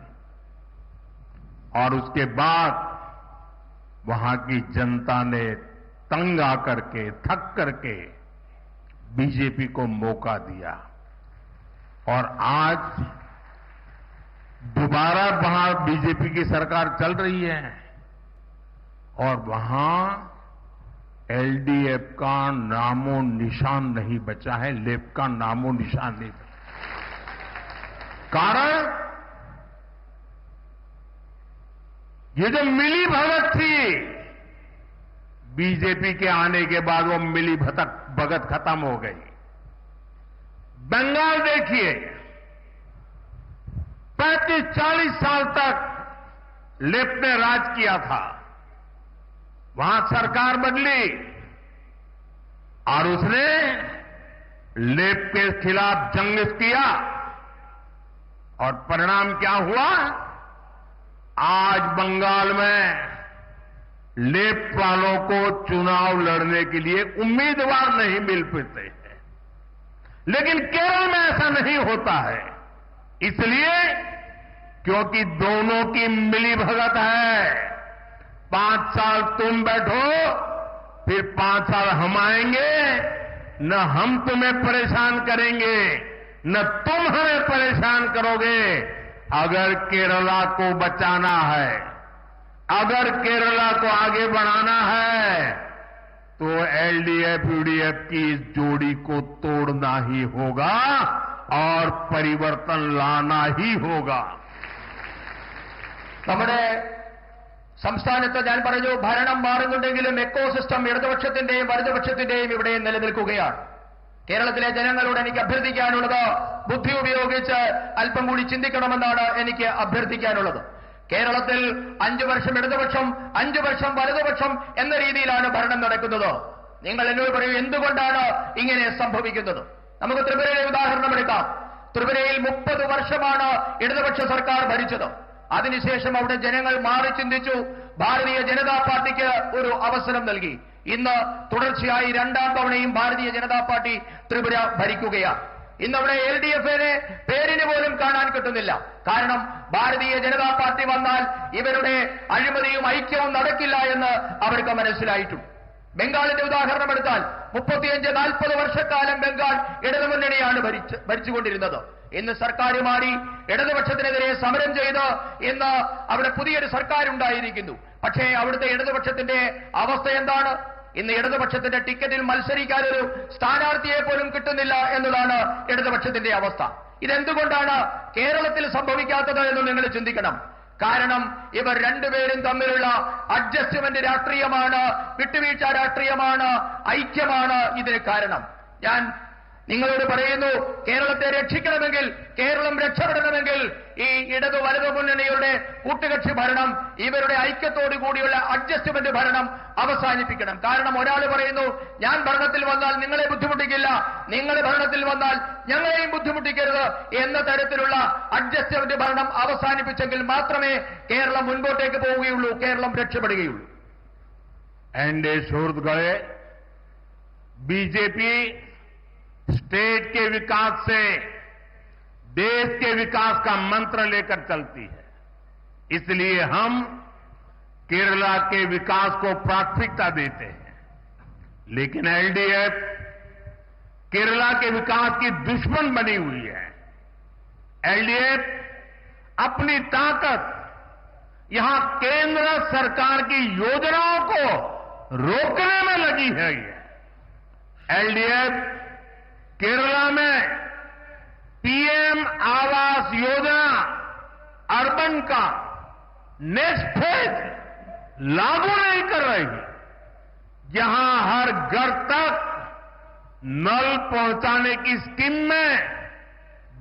और उसके बाद वहां की जनता ने तंग आकर के, थक करके बीजेपी को मौका दिया और आज दोबारा वहां बीजेपी की सरकार चल रही है और वहां एलडीएफ का नामो निशान नहीं बचा है, लेफ्ट का नामो निशान नहीं बचा. कारण ये जो मिली भगत थी, बीजेपी के आने के बाद वो मिली भगत खत्म हो गई. बंगाल देखिए, 35-40 साल तक लेफ्ट ने राज किया था. वहां सरकार बदली और उसने लेफ्ट के खिलाफ जंग किया और परिणाम क्या हुआ? आज बंगाल में लेफ्ट वालों को चुनाव लड़ने के लिए उम्मीदवार नहीं मिल पाते हैं. लेकिन केरल में ऐसा नहीं होता है, इसलिए क्योंकि दोनों की मिलीभगत है. 5 साल तुम बैठो, फिर 5 साल हम आएंगे, न हम तुम्हें परेशान करेंगे, न तुम हमें परेशान करोगे. अगर केरला को बचाना है, अगर केरला को आगे बढ़ाना है, तो एलडीएफ यूडीएफ की इस जोड़ी को तोड़ना ही होगा और परिवर्तन लाना ही होगा। നമ്മുടെ സംസ്ഥാനത്ത് ഞാൻ പറഞ്ഞു ഭരണം മാറുന്നുണ്ടെങ്കിലും എക്കോസിസ്റ്റം ഇടതുപക്ഷത്തിന്റെയും വലതുപക്ഷത്തിന്റെയും ഇവിടെ നിലനിൽക്കുകയാണ്. കേരളത്തിലെ ജനങ്ങളോട് എനിക്ക് അഭ്യർത്ഥിക്കാനുള്ളത് ബുദ്ധി ഉപയോഗിച്ച് അല്പം കൂടി ചിന്തിക്കണമെന്നാണ് എനിക്ക് അഭ്യർത്ഥിക്കാനുള്ളത്. കേരളത്തിൽ 5 വർഷം ഇടതുപക്ഷം 5 വർഷം വലതുപക്ഷം എന്ന രീതിയിലാണ് ഭരണം നടക്കുന്നത്. നിങ്ങൾ എന്നോട് പറയൂ, എന്തുകൊണ്ടാണ് ഇങ്ങനെ സംഭവിക്കുന്നത്? നമുക്ക് ത്രിപുരയിലെ ഉദാഹരണം എടുക്കാം. ത്രിപുരയിൽ 30 വർഷമാണ് ഇടതുപക്ഷ സർക്കാർ ഭരിച്ചത്. അതിനുശേഷം അവിടെ ജനങ്ങൾ മാറി ചിന്തിച്ചു. ഭാരതീയ ജനതാ പാർട്ടിക്ക് ഒരു അവസരം നൽകി. ഇന്ന് തുടർച്ചയായി 2ാം തവണയും ഭാരതീയ ജനതാ പാർട്ടി ത്രിപുര ഭരിക്കുകയാണ്. ഇന്നവിടെ LDFനെ പേരിന് പോലും കാണാൻ കിട്ടുന്നില്ല. കാരണം ഭാരതീയ ജനതാ പാർട്ടി വന്നാൽ ഇവരുടെ അഴിമതിയും ഐക്യവും നടക്കില്ല എന്ന് അവർക്ക് മനസ്സിലായിട്ടുണ്ട്. ബംഗാളിന്റെ ഉദാഹരണം എടുത്താൽ 35-40 വർഷക്കാലം ബംഗാൾ ഇടതുമുന്നണിയാണ് ഭരിച്ചുകൊണ്ടിരുന്നത്. ഇന്ന് സർക്കാർ മാറി ഇടതുപക്ഷത്തിനെതിരെ സമരം ചെയ്ത് ഇന്ന് അവിടെ പുതിയൊരു സർക്കാർ ഉണ്ടായിരിക്കുന്നു. പക്ഷേ അവിടുത്തെ ഇടതുപക്ഷത്തിന്റെ അവസ്ഥ എന്താണ്? ഇന്ന് ഇടതുപക്ഷത്തിന്റെ ടിക്കറ്റിൽ മത്സരിക്കാൻ ഒരു സ്ഥാനാർത്ഥിയെ പോലും കിട്ടുന്നില്ല എന്നതാണ് ഇടതുപക്ഷത്തിന്റെ അവസ്ഥ. ഇതെന്തുകൊണ്ടാണ് കേരളത്തിൽ സംഭവിക്കാത്തത് എന്ന് നിങ്ങൾ ചിന്തിക്കണം. കാരണം ഇവർ രണ്ടുപേരും തമ്മിലുള്ള അഡ്ജസ്റ്റ്മെന്റ് രാഷ്ട്രീയമാണ്, വിട്ടുവീഴ്ച രാഷ്ട്രീയമാണ്, ഐക്യമാണ് ഇതിന് കാരണം. ഞാൻ നിങ്ങളോട് പറയുന്നു, കേരളത്തെ രക്ഷിക്കണമെങ്കിൽ, കേരളം രക്ഷപ്പെടണമെങ്കിൽ ഈ ഇടതു വലതു മുന്നണിയുടെ കൂട്ടുകക്ഷി ഭരണം, ഇവരുടെ ഐക്യത്തോടു കൂടിയുള്ള അഡ്ജസ്റ്റ്മെന്റ് ഭരണം അവസാനിപ്പിക്കണം. കാരണം ഒരാൾ പറയുന്നു, ഞാൻ ഭരണത്തിൽ വന്നാൽ നിങ്ങളെ ബുദ്ധിമുട്ടിക്കില്ല, നിങ്ങൾ ഭരണത്തിൽ വന്നാൽ ഞങ്ങളെയും ബുദ്ധിമുട്ടിക്കരുത് എന്ന തരത്തിലുള്ള അഡ്ജസ്റ്റ്മെന്റ് ഭരണം അവസാനിപ്പിച്ചെങ്കിൽ മാത്രമേ കേരളം മുൻപോട്ടേക്ക് പോവുകയുള്ളൂ, കേരളം രക്ഷപ്പെടുകയുള്ളൂ. एनडीए സുഹൃത്തുക്കളെ, बीजेपी स्टेट के विकास से देश के विकास का मंत्र लेकर चलती है. इसलिए हम केरला के विकास को प्राथमिकता देते हैं. लेकिन एलडीएफ केरला के विकास की दुश्मन बनी हुई है. एलडीएफ अपनी ताकत यहां केंद्र सरकार की योजनाओं को रोकने में लगी है. एलडीएफ केरला में पीएम आवास योजना अर्बन का नेक्स्ट फेज लागू नहीं कर रही. जहां हर घर तक नल पहुंचाने की स्कीम में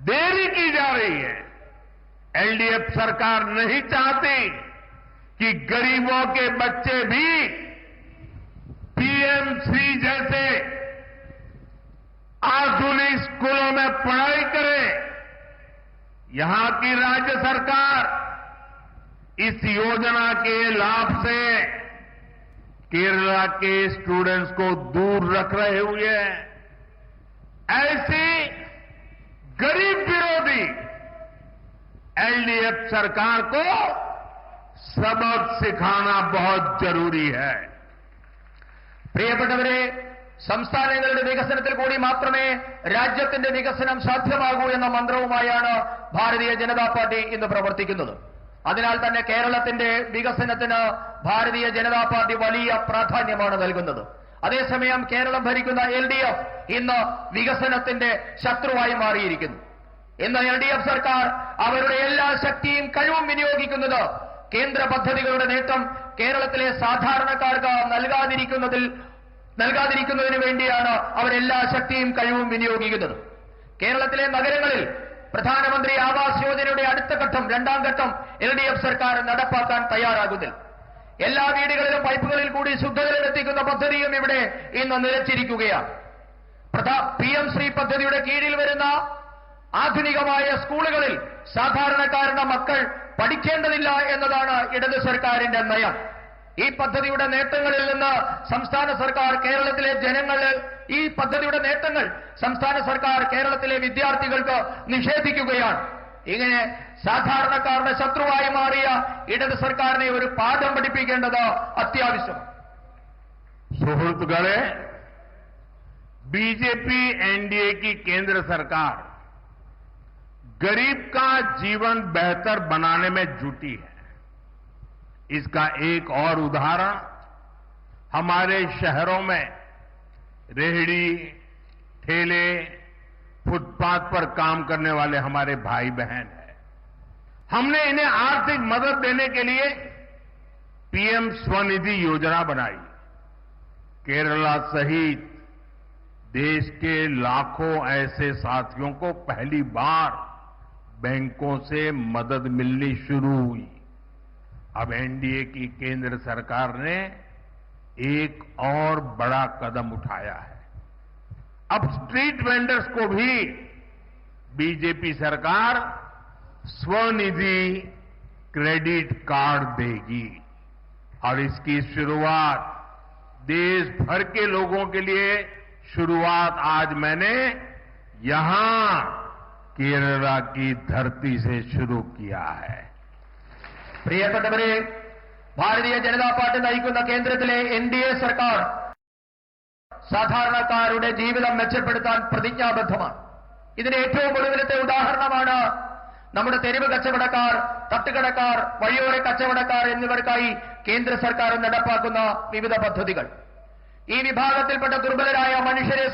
देरी की जा रही है. एलडीएफ सरकार नहीं चाहती कि गरीबों के बच्चे भी पीएमसी जैसे आधुनिक स्कूलों में पढ़ाई करें. यहां की राज्य सरकार इस योजना के लाभ से केरला के स्टूडेंट्स को दूर रख रहे हुए हैं. ऐसी गरीब विरोधी एलडीएफ सरकार को सबक सिखाना बहुत जरूरी है. പ്രിയപ്പെട്ടവരെ, സംസ്ഥാനങ്ങളുടെ വികസനത്തിൽ കൂടി മാത്രമേ രാജ്യത്തിന്റെ വികസനം സാധ്യമാകൂ എന്ന മന്ത്രവുമായാണ് ഭാരതീയ ജനതാ പാർട്ടി ഇന്ന് പ്രവർത്തിക്കുന്നത്. അതിനാൽ തന്നെ കേരളത്തിന്റെ വികസനത്തിന് ഭാരതീയ ജനതാ പാർട്ടി വലിയ പ്രാധാന്യമാണ് നൽകുന്നത്. അതേസമയം കേരളം ഭരിക്കുന്ന LDF ഇന്ന് വികസനത്തിന്റെ ശത്രുവായി മാറിയിരിക്കുന്നു. ഇന്ന് LDF സർക്കാർ അവരുടെ എല്ലാ ശക്തിയും കഴിവും വിനിയോഗിക്കുന്നത് കേന്ദ്ര പദ്ധതികളുടെ നേട്ടം കേരളത്തിലെ സാധാരണക്കാർക്ക് നൽകാതിരിക്കുന്നതിന് വേണ്ടിയാണ് അവരെല്ലാ ശക്തിയും കഴിവും വിനിയോഗിക്കുന്നത്. കേരളത്തിലെ നഗരങ്ങളിൽ പ്രധാനമന്ത്രി ആവാസ് യോജനയുടെ അടുത്ത ഘട്ടം, 2ാം ഘട്ടം LDF സർക്കാർ നടപ്പാക്കാൻ തയ്യാറാകുന്നില്ല. എല്ലാ വീടുകളിലും പൈപ്പുകളിൽ കൂടി ശുദ്ധജലം എത്തിക്കുന്ന പദ്ധതിയും ഇവിടെ ഇന്ന് നിലച്ചിരിക്കുകയാണ്. PM ശ്രീ പദ്ധതിയുടെ കീഴിൽ വരുന്ന ആധുനികമായ സ്കൂളുകളിൽ സാധാരണക്കാരുടെ മക്കൾ പഠിക്കേണ്ടതില്ല എന്നതാണ് ഇടത് സർക്കാരിന്റെ നയം. ഈ പദ്ധതിയുടെ നേട്ടങ്ങളിൽ നിന്ന് സംസ്ഥാന സർക്കാർ കേരളത്തിലെ ജനങ്ങളിൽ ഈ പദ്ധതിയുടെ നേട്ടങ്ങൾ സംസ്ഥാന സർക്കാർ കേരളത്തിലെ വിദ്യാർത്ഥികൾക്ക് നിഷേധിക്കുകയാണ്. ഇങ്ങനെ സാധാരണക്കാരുടെ ശത്രുവായി മാറിയ ഇടത് സർക്കാരിനെ ഒരു പാഠം പഠിപ്പിക്കേണ്ടത് അത്യാവശ്യമാണ്. സുഹൃത്തുക്കളെ, बीजेपी एनडीए की केंद्र सरकार गरीब का जीवन बेहतर बनाने में जुटी है. इसका एक और उदाहरण हमारे शहरों में रेहड़ी, ठेले, फुटपाथ पर काम करने वाले हमारे भाई बहन हैं। हमने इन्हें आर्थिक मदद देने के लिए पीएम स्वनिधि योजना बनाई। केरला सहित देश के लाखों ऐसे साथियों को पहली बार बैंकों से मदद मिलनी शुरू हुई। अब एनडीए की केंद्र सरकार ने एक और बड़ा कदम उठाया है। अब स्ट्रीट वेंडर्स को भी बीजेपी सरकार स्वनिधि क्रेडिट कार्ड देगी और इसकी शुरुआत देश भर के लोगों के लिए शुरुआत आज मैंने यहां केरला की धरती से शुरू किया है। പ്രിയപ്പെട്ടവരെ, ഭാരതീയ ജനതാ പാർട്ടി നയിക്കുന്ന കേന്ദ്രത്തിലെ എൻഡിഎ സർക്കാർ സാധാരണക്കാരുടെ ജീവിതം മെച്ചപ്പെടുത്താൻ പ്രതിജ്ഞാബദ്ധമാണ്. ഇതിന് ഏറ്റവും ഒടുവിലത്തെ ഉദാഹരണമാണ് നമ്മുടെ തെരുവ് കച്ചവടക്കാർ, തട്ടുകടക്കാർ, വഴിയോര കച്ചവടക്കാർ എന്നിവർക്കായി കേന്ദ്ര സർക്കാർ നടപ്പാക്കുന്ന വിവിധ പദ്ധതികൾ. ഈ വിഭാഗത്തിൽപ്പെട്ട ദുർബലരായ മനുഷ്യരെ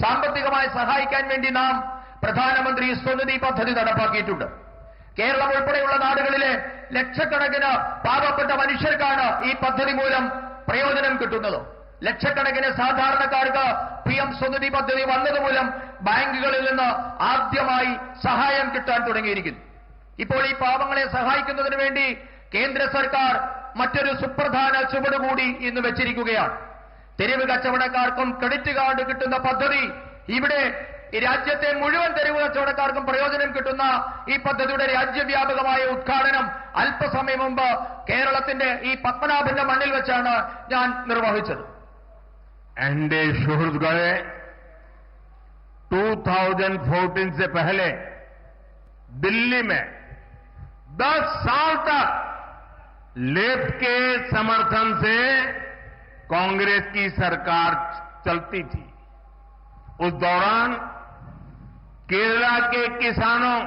സാമ്പത്തികമായി സഹായിക്കാൻ വേണ്ടി നാം പ്രധാനമന്ത്രി സ്വനിധി പദ്ധതി നടപ്പാക്കിയിട്ടുണ്ട്. കേരളം ഉൾപ്പെടെയുള്ള നാടുകളിലെ ലക്ഷക്കണക്കിന് പാവപ്പെട്ട മനുഷ്യർക്കാണ് ഈ പദ്ധതി മൂലം പ്രയോജനം കിട്ടുന്നത്. ലക്ഷക്കണക്കിന് സാധാരണക്കാർക്ക് പിഎം സ്വനിധി പദ്ധതി വന്നതുമൂലം ബാങ്കുകളിൽ നിന്ന് ആദ്യമായി സഹായം കിട്ടാൻ തുടങ്ങിയിരിക്കുന്നു. ഇപ്പോൾ ഈ പാവങ്ങളെ സഹായിക്കുന്നതിന് വേണ്ടി കേന്ദ്ര സർക്കാർ മറ്റൊരു സുപ്രധാന ചുവട് കൂടി ഇന്ന് വെച്ചിരിക്കുകയാണ്. തെരുവ് കച്ചവടക്കാർക്കും ക്രെഡിറ്റ് കാർഡ് കിട്ടുന്ന പദ്ധതി, ഇവിടെ ഈ രാജ്യത്തെ മുഴുവൻ തെരുവ് കച്ചവടക്കാർക്കും പ്രയോജനം കിട്ടുന്ന ഈ പദ്ധതിയുടെ രാജ്യവ്യാപകമായ ഉദ്ഘാടനം അല്പസമയം മുമ്പ് കേരളത്തിന്റെ ഈ പത്മനാഭന്റെ മണ്ണിൽ വെച്ചാണ് ഞാൻ നിർവഹിച്ചത്. एनडीए सुहृद गए 2014 से पहले दिल्ली में 10 साल तक लेफ्ट के समर्थन से कांग्रेस की सरकार चलती थी। उस दौरान केरला के किसानों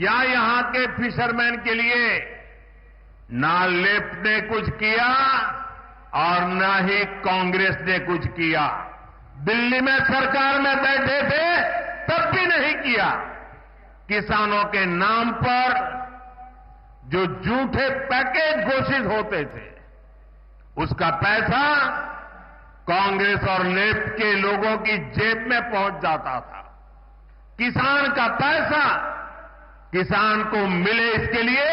या यहां के फिशरमैन के लिए ना लेफ्ट ने कुछ किया और न ही कांग्रेस ने कुछ किया। दिल्ली में सरकार में बैठे थे तब भी नहीं किया। किसानों के नाम पर जो झूठे पैकेज घोषित होते थे उसका पैसा कांग्रेस और लेफ्ट के लोगों की जेब में पहुंच जाता था। किसान का पैसा किसान को मिले, इसके लिए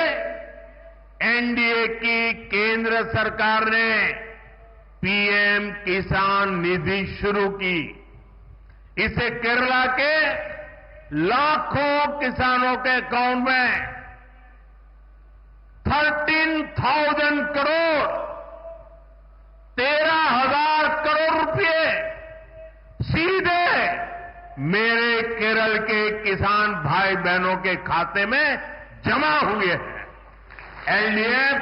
एनडीए की केंद्र सरकार ने पीएम किसान निधि शुरू की। इसे केरला के लाखों किसानों के अकाउंट में 13,000 करोड़ 13,000 करोड़ रुपए सीधे मेरे केरल के किसान भाई बहनों के खाते में जमा हुए हैं। एलडीएफ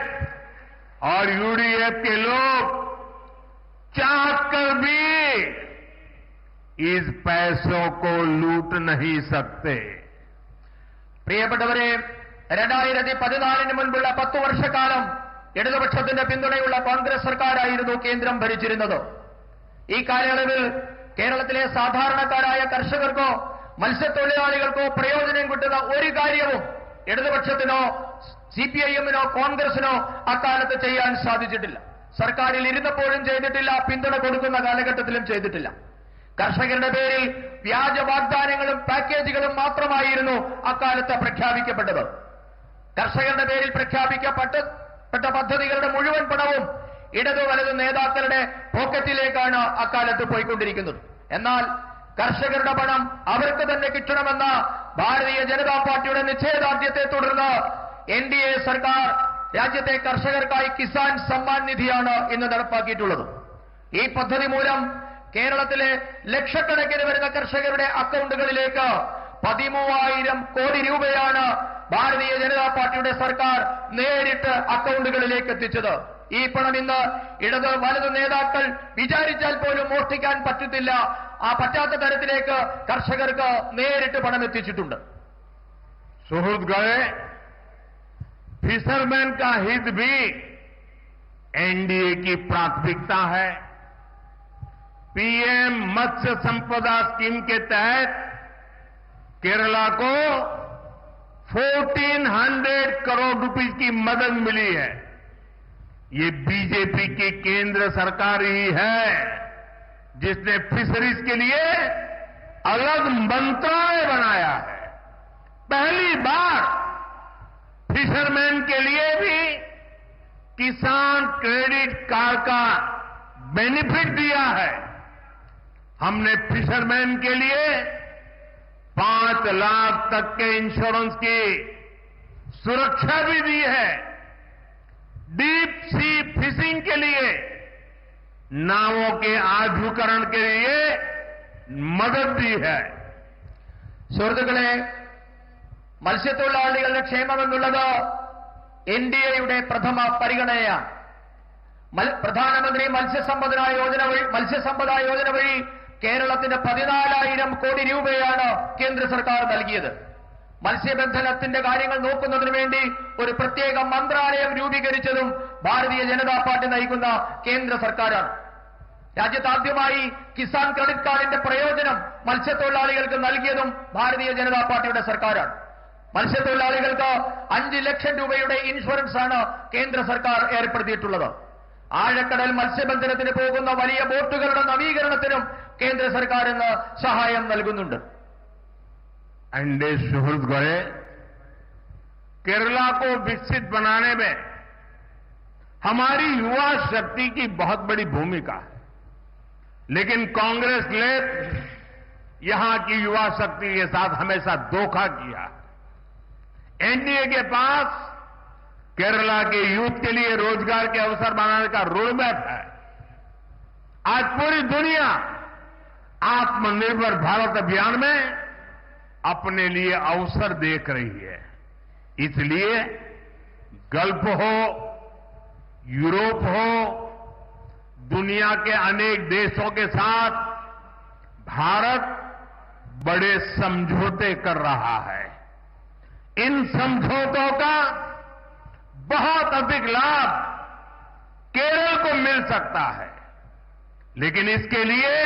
और यूडीएफ के लोग चाहकर भी इस पैसों को लूट नहीं सकते। പ്രിയപ്പെട്ടവരെ, 2014 മുൻപുള്ള 10 വർഷക്കാലം ഇടതുപക്ഷത്തിന്റെ പിന്തുണയുള്ള കോൺഗ്രസ് സർക്കാരായിരുന്നു കേന്ദ്രം ഭരിച്ചിരുന്നത്. ഈ കാലയളവിൽ കേരളത്തിലെ സാധാരണക്കാരായ കർഷകർക്കോ മത്സ്യത്തൊഴിലാളികൾക്കോ പ്രയോജനം കിട്ടുന്ന ഒരു കാര്യവും ഇടതുപക്ഷത്തിനോ സിപിഐഎമ്മിനോ കോൺഗ്രസിനോ അക്കാലത്ത് ചെയ്യാൻ സാധിച്ചിട്ടില്ല. സർക്കാരിൽ ഇരുന്നപ്പോഴും ചെയ്തിട്ടില്ല, പിന്തുണ കൊടുക്കുന്ന കാലഘട്ടത്തിലും ചെയ്തിട്ടില്ല. കർഷകരുടെ പേരിൽ വ്യാജ വാഗ്ദാനങ്ങളും പാക്കേജുകളും മാത്രമായിരുന്നു അക്കാലത്ത് പ്രഖ്യാപിക്കപ്പെട്ടത്. കർഷകരുടെ പേരിൽ പ്രഖ്യാപിക്കപ്പെട്ട പദ്ധതികളുടെ മുഴുവൻ പണവും ഇടതു വലതു നേതാക്കളുടെ പോക്കറ്റിലേക്കാണ് അക്കാലത്ത് പോയിക്കൊണ്ടിരിക്കുന്നത്. എന്നാൽ കർഷകരുടെ പണം അവർക്ക് തന്നെ കിട്ടണമെന്ന ഭാരതീയ ജനതാ പാർട്ടിയുടെ നിശ്ചയദാർഢ്യത്തെ തുടർന്ന് എൻഡിഎ സർക്കാർ രാജ്യത്തെ കർഷകർക്കായി കിസാൻ സമ്മാൻ നിധിയാണ് ഇന്ന് നടപ്പാക്കിയിട്ടുള്ളത്. ഈ പദ്ധതി മൂലം കേരളത്തിലെ ലക്ഷക്കണക്കിന് വരുന്ന കർഷകരുടെ അക്കൗണ്ടുകളിലേക്ക് 13,000 കോടി രൂപയാണ് ഭാരതീയ ജനതാ പാർട്ടിയുടെ സർക്കാർ നേരിട്ട് അക്കൗണ്ടുകളിലേക്ക് എത്തിച്ചത്. ഈ പണം ഇന്ന് ഇടത് വലതു നേതാക്കൾ വിചാരിച്ചാൽ പോലും മോഷ്ടിക്കാൻ പറ്റത്തില്ല, പറ്റാത്ത തരത്തിലേക്ക് കർഷകർക്ക് നേരിട്ട് പണം എത്തിച്ചിട്ടുണ്ട്. सुहृद गए फिशरमैन का हित भी एनडीए की प्राथमिकता है पीएम मत्स्य संपदा स्कीम के तहत केरला को 1400 करोड़ रुपए की मदद मिली है। ये बीजेपी की केंद्र सरकार ही है जिसने फिशरीज के लिए अलग मंत्रालय बनाया है। पहली बार फिशरमैन के लिए भी किसान क्रेडिट कार्ड का बेनिफिट दिया है। हमने फिशरमैन के लिए 5 लाख तक के इंश्योरेंस की सुरक्षा भी दी है। डीप सी फिशिंग के लिए नावों के आधुनिकीकरण के लिए मदद दी है। സുഹൃത്തുക്കളെ, മത്സ്യത്തൊഴിലാളികളുടെ ക്ഷേമമെന്നുള്ളത് എൻഡിഎയുടെ പ്രഥമ പരിഗണനയാണ്. പ്രധാനമന്ത്രി മത്സ്യസമ്പദാ യോജന വഴി കേരളത്തിന് 14,000 കോടി രൂപയാണ് കേന്ദ്ര സർക്കാർ നൽകിയത്. മത്സ്യബന്ധനത്തിന്റെ കാര്യങ്ങൾ നോക്കുന്നതിനു വേണ്ടി ഒരു പ്രത്യേക മന്ത്രാലയം രൂപീകരിച്ചതും ഭാരതീയ ജനതാ പാർട്ടി നയിക്കുന്ന കേന്ദ്ര സർക്കാരാണ്. രാജ്യത്ത് ആദ്യമായി കിസാൻ ക്രെഡിറ്റ് കാർഡിന്റെ പ്രയോജനം മത്സ്യത്തൊഴിലാളികൾക്ക് നൽകിയതും ഭാരതീയ ജനതാ പാർട്ടിയുടെ സർക്കാരാണ്. മത്സ്യത്തൊഴിലാളികൾക്ക് 5 ലക്ഷം രൂപയുടെ ഇൻഷുറൻസ് ആണ് കേന്ദ്ര സർക്കാർ ഏർപ്പെടുത്തിയിട്ടുള്ളത്. ആഴക്കടൽ മത്സ്യബന്ധനത്തിന് പോകുന്ന വലിയ ബോട്ടുകളുടെ നവീകരണത്തിനും കേന്ദ്ര സർക്കാർ ഇന്ന് സഹായം നൽകുന്നുണ്ട്. एनडीए सुहृद गए केरला को विकसित बनाने में हमारी युवा शक्ति की बहुत बड़ी भूमिका है, लेकिन कांग्रेस ने यहां की युवा शक्ति के साथ हमेशा धोखा किया। एनडीए के पास केरला के यूथ के लिए रोजगार के अवसर बनाने का रोडमैप है। आज पूरी दुनिया आत्मनिर्भर भारत अभियान में अपने लिए अवसर देख रही है। इसलिए गल्फ हो, यूरोप हो, दुनिया के अनेक देशों के साथ भारत बड़े समझौते कर रहा है। इन समझौतों का बहुत अधिक लाभ केरल को मिल सकता है, लेकिन इसके लिए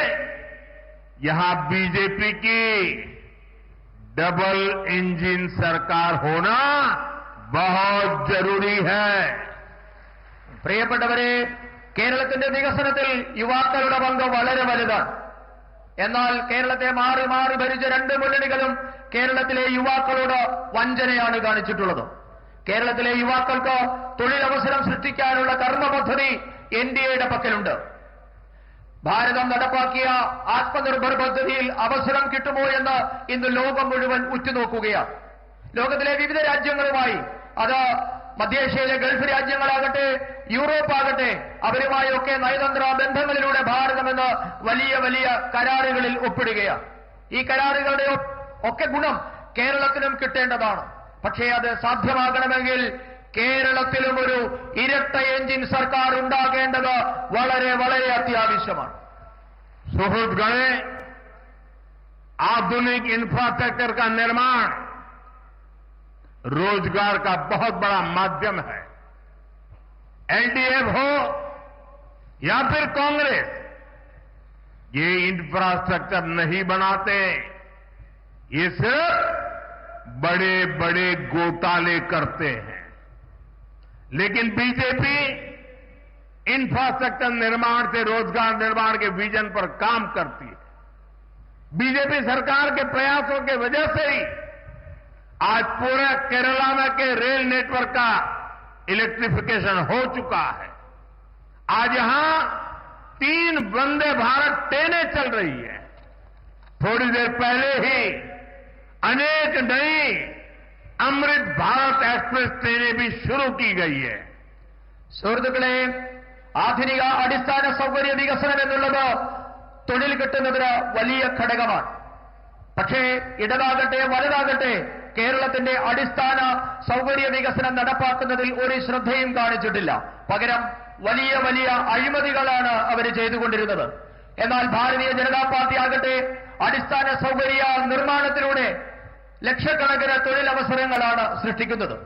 यहां बीजेपी की डबल इंजन सरकार होना बहुत जरूरी है। പ്രിയപ്പെട്ടവരെ, കേരളത്തിന്റെ വികസനത്തിൽ യുവാക്കളുടെ പങ്ക് വളരെ വലുതാണ്. എന്നാൽ കേരളത്തെ മാറി മാറി ഭരിച്ച 2 മുന്നണികളും കേരളത്തിലെ യുവാക്കളോട് വഞ്ചനയാണ് കാണിച്ചിട്ടുള്ളത്. കേരളത്തിലെ യുവാക്കൾക്ക് തൊഴിലവസരം സൃഷ്ടിക്കാനുള്ള കർമ്മ പദ്ധതി എൻഡിഎയുടെ പക്കലുണ്ട്. ഭാരതം നടപ്പാക്കിയ ആത്മനിർഭർ പദ്ധതിയിൽ അവസരം കിട്ടുമോ എന്ന് ഇന്ന് ലോകം മുഴുവൻ ഉറ്റുനോക്കുകയാണ്. ലോകത്തിലെ വിവിധ രാജ്യങ്ങളുമായി, അത് മധ്യേഷ്യയിലെ ഗൾഫ് രാജ്യങ്ങളാകട്ടെ, യൂറോപ്പ് ആകട്ടെ, അവരുമായൊക്കെ നയതന്ത്ര ബന്ധങ്ങളിലൂടെ ഭാരതം ഇന്ന് വലിയ വലിയ കരാറുകളിൽ ഒപ്പിടുകയാണ്. ഈ കരാറുകളുടെ ഒക്കെ ഗുണം കേരളത്തിനും കിട്ടേണ്ടതാണ്. പക്ഷേ അത് സാധ്യമാകണമെങ്കിൽ കേരളത്തിലും ഒരു ഇരട്ട എഞ്ചിൻ സർക്കാർ ഉണ്ടാകേണ്ടത് വളരെ വളരെ അത്യാവശ്യമാണ്. सुहृदगणे, आधुनिक इंफ्रास्ट्रक्चर का निर्माण रोजगार का बहुत बड़ा माध्यम है। एलडीएफ हो या फिर कांग्रेस, ये इंफ्रास्ट्रक्चर नहीं बनाते, ये सिर्फ बड़े बड़े घोटाले करते हैं। लेकिन बीजेपी इंफ्रास्ट्रक्चर निर्माण से रोजगार निर्माण के विजन पर काम करती है। बीजेपी सरकार के प्रयासों के वजह से ही आज पूरे केरला में के रेल नेटवर्क का इलेक्ट्रिफिकेशन हो चुका है। आज यहां 3 वंदे भारत ट्रेनें चल रही है। थोड़ी देर पहले ही अनेक नई अमृत भारत एक्सप्रेस ट्रेनें भी शुरू की गई है. സുഹൃത്തുക്കളെ, ആധുനിക അടിസ്ഥാന സൗകര്യ വികസനം എന്നുള്ളത് തൊഴിൽ കിട്ടുന്നതിന് വലിയ ഘടകമാണ്. പക്ഷേ ഇടതാകട്ടെ വലതാകട്ടെ കേരളത്തിന്റെ അടിസ്ഥാന സൗകര്യ വികസനം നടപ്പാക്കുന്നതിൽ ഒരു ശ്രദ്ധയും കാണിച്ചിട്ടില്ല. പകരം വലിയ വലിയ അഴിമതികളാണ് അവർ ചെയ്തുകൊണ്ടിരുന്നത്. എന്നാൽ ഭാരതീയ ജനതാ പാർട്ടി ആകട്ടെ അടിസ്ഥാന സൗകര്യ നിർമ്മാണത്തിലൂടെ ലക്ഷക്കണക്കിന് തൊഴിലവസരങ്ങളാണ് സൃഷ്ടിക്കുന്നത്.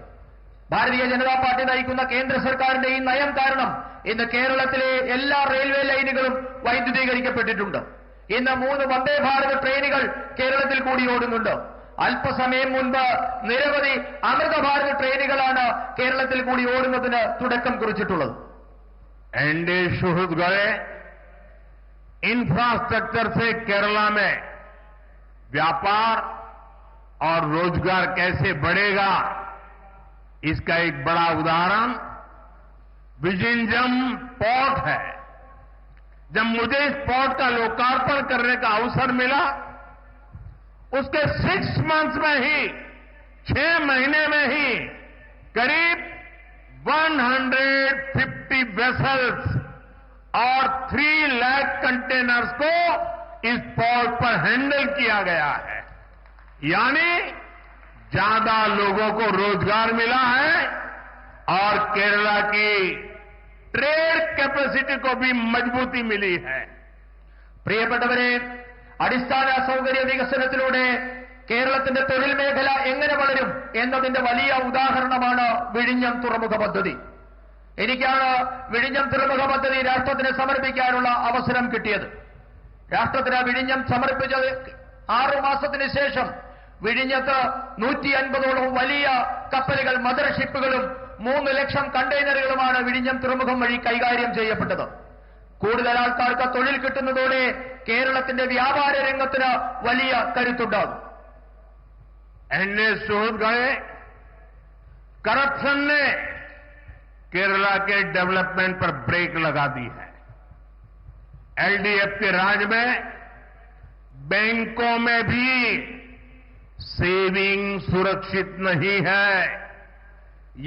ഭാരതീയ ജനതാ പാർട്ടി നയിക്കുന്ന കേന്ദ്ര സർക്കാരിന്റെ ഈ നയം കാരണം ഇന്ന് കേരളത്തിലെ എല്ലാ റെയിൽവേ ലൈനുകളും വൈദ്യുതീകരിക്കപ്പെട്ടിട്ടുണ്ട്. ഇന്ന് 3 വന്ദേ ഭാരത് ട്രെയിനുകൾ കേരളത്തിൽ കൂടി ഓടുന്നുണ്ട്. അല്പസമയം മുൻപ് നിരവധി അമൃത ഭാരത് ട്രെയിനുകളാണ് കേരളത്തിൽ കൂടി ഓടുന്നതിന് തുടക്കം കുറിച്ചിട്ടുള്ളത്. एनडीए शुरू गए इंफ्रास्ट्रक्चर से केरला में व्यापार और रोजगार कैसे बढ़ेगा, इसका एक बड़ा उदाहरण विजिंजम पोर्ट है. जब मुझे इस पोर्ट का लोकार्पण करने का अवसर मिला, उसके 6 मंथ्स में ही 6 महीने में ही करीब 150 वेसल्स और 3 लाख कंटेनर्स को इस पोर्ट पर हैंडल किया गया है. यानी ज्यादा लोगों को रोजगार मिला है और केरला की ट्रेड कैपेसिटी को भी मजबूती मिली है. പ്രിയപ്പെട്ടവരെ, അടിസ്ഥാന സൗകര്യ വികസനത്തിലൂടെ കേരളത്തിന്റെ തൊഴിൽ മേഖല എങ്ങനെ വളരും എന്നതിന്റെ വലിയ ഉദാഹരണമാണ് വിഴിഞ്ഞം തുറമുഖ പദ്ധതി. എനിക്കാണ് വിഴിഞ്ഞം തുറമുഖ പദ്ധതി രാഷ്ട്രത്തിന് സമർപ്പിക്കാനുള്ള അവസരം കിട്ടിയത്. രാഷ്ട്രത്തിന് വിഴിഞ്ഞം സമർപ്പിച്ചത് 6 മാസത്തിന് ശേഷം വിഴിഞ്ഞത്ത് 150ഓളം വലിയ കപ്പലുകൾ, മദർ ഷിപ്പുകളും 3 ലക്ഷം കണ്ടെയ്നറുകളുമാണ് വിഴിഞ്ഞം തുറമുഖം വഴി കൈകാര്യം ചെയ്യപ്പെട്ടത്. കൂടുതൽ ആൾക്കാർക്ക് തൊഴിൽ കിട്ടുന്നതോടെ കേരളത്തിന്റെ വ്യാപാര രംഗത്തിന് വലിയ കരുത്തുണ്ടാകും. एनडीए शुरू गए करप्शन ने केरला के डेवलपमेंट पर ब्रेक लगा दी है. एलडीएफ के राज में बैंकों में भी सेविंग सुरक्षित नहीं है.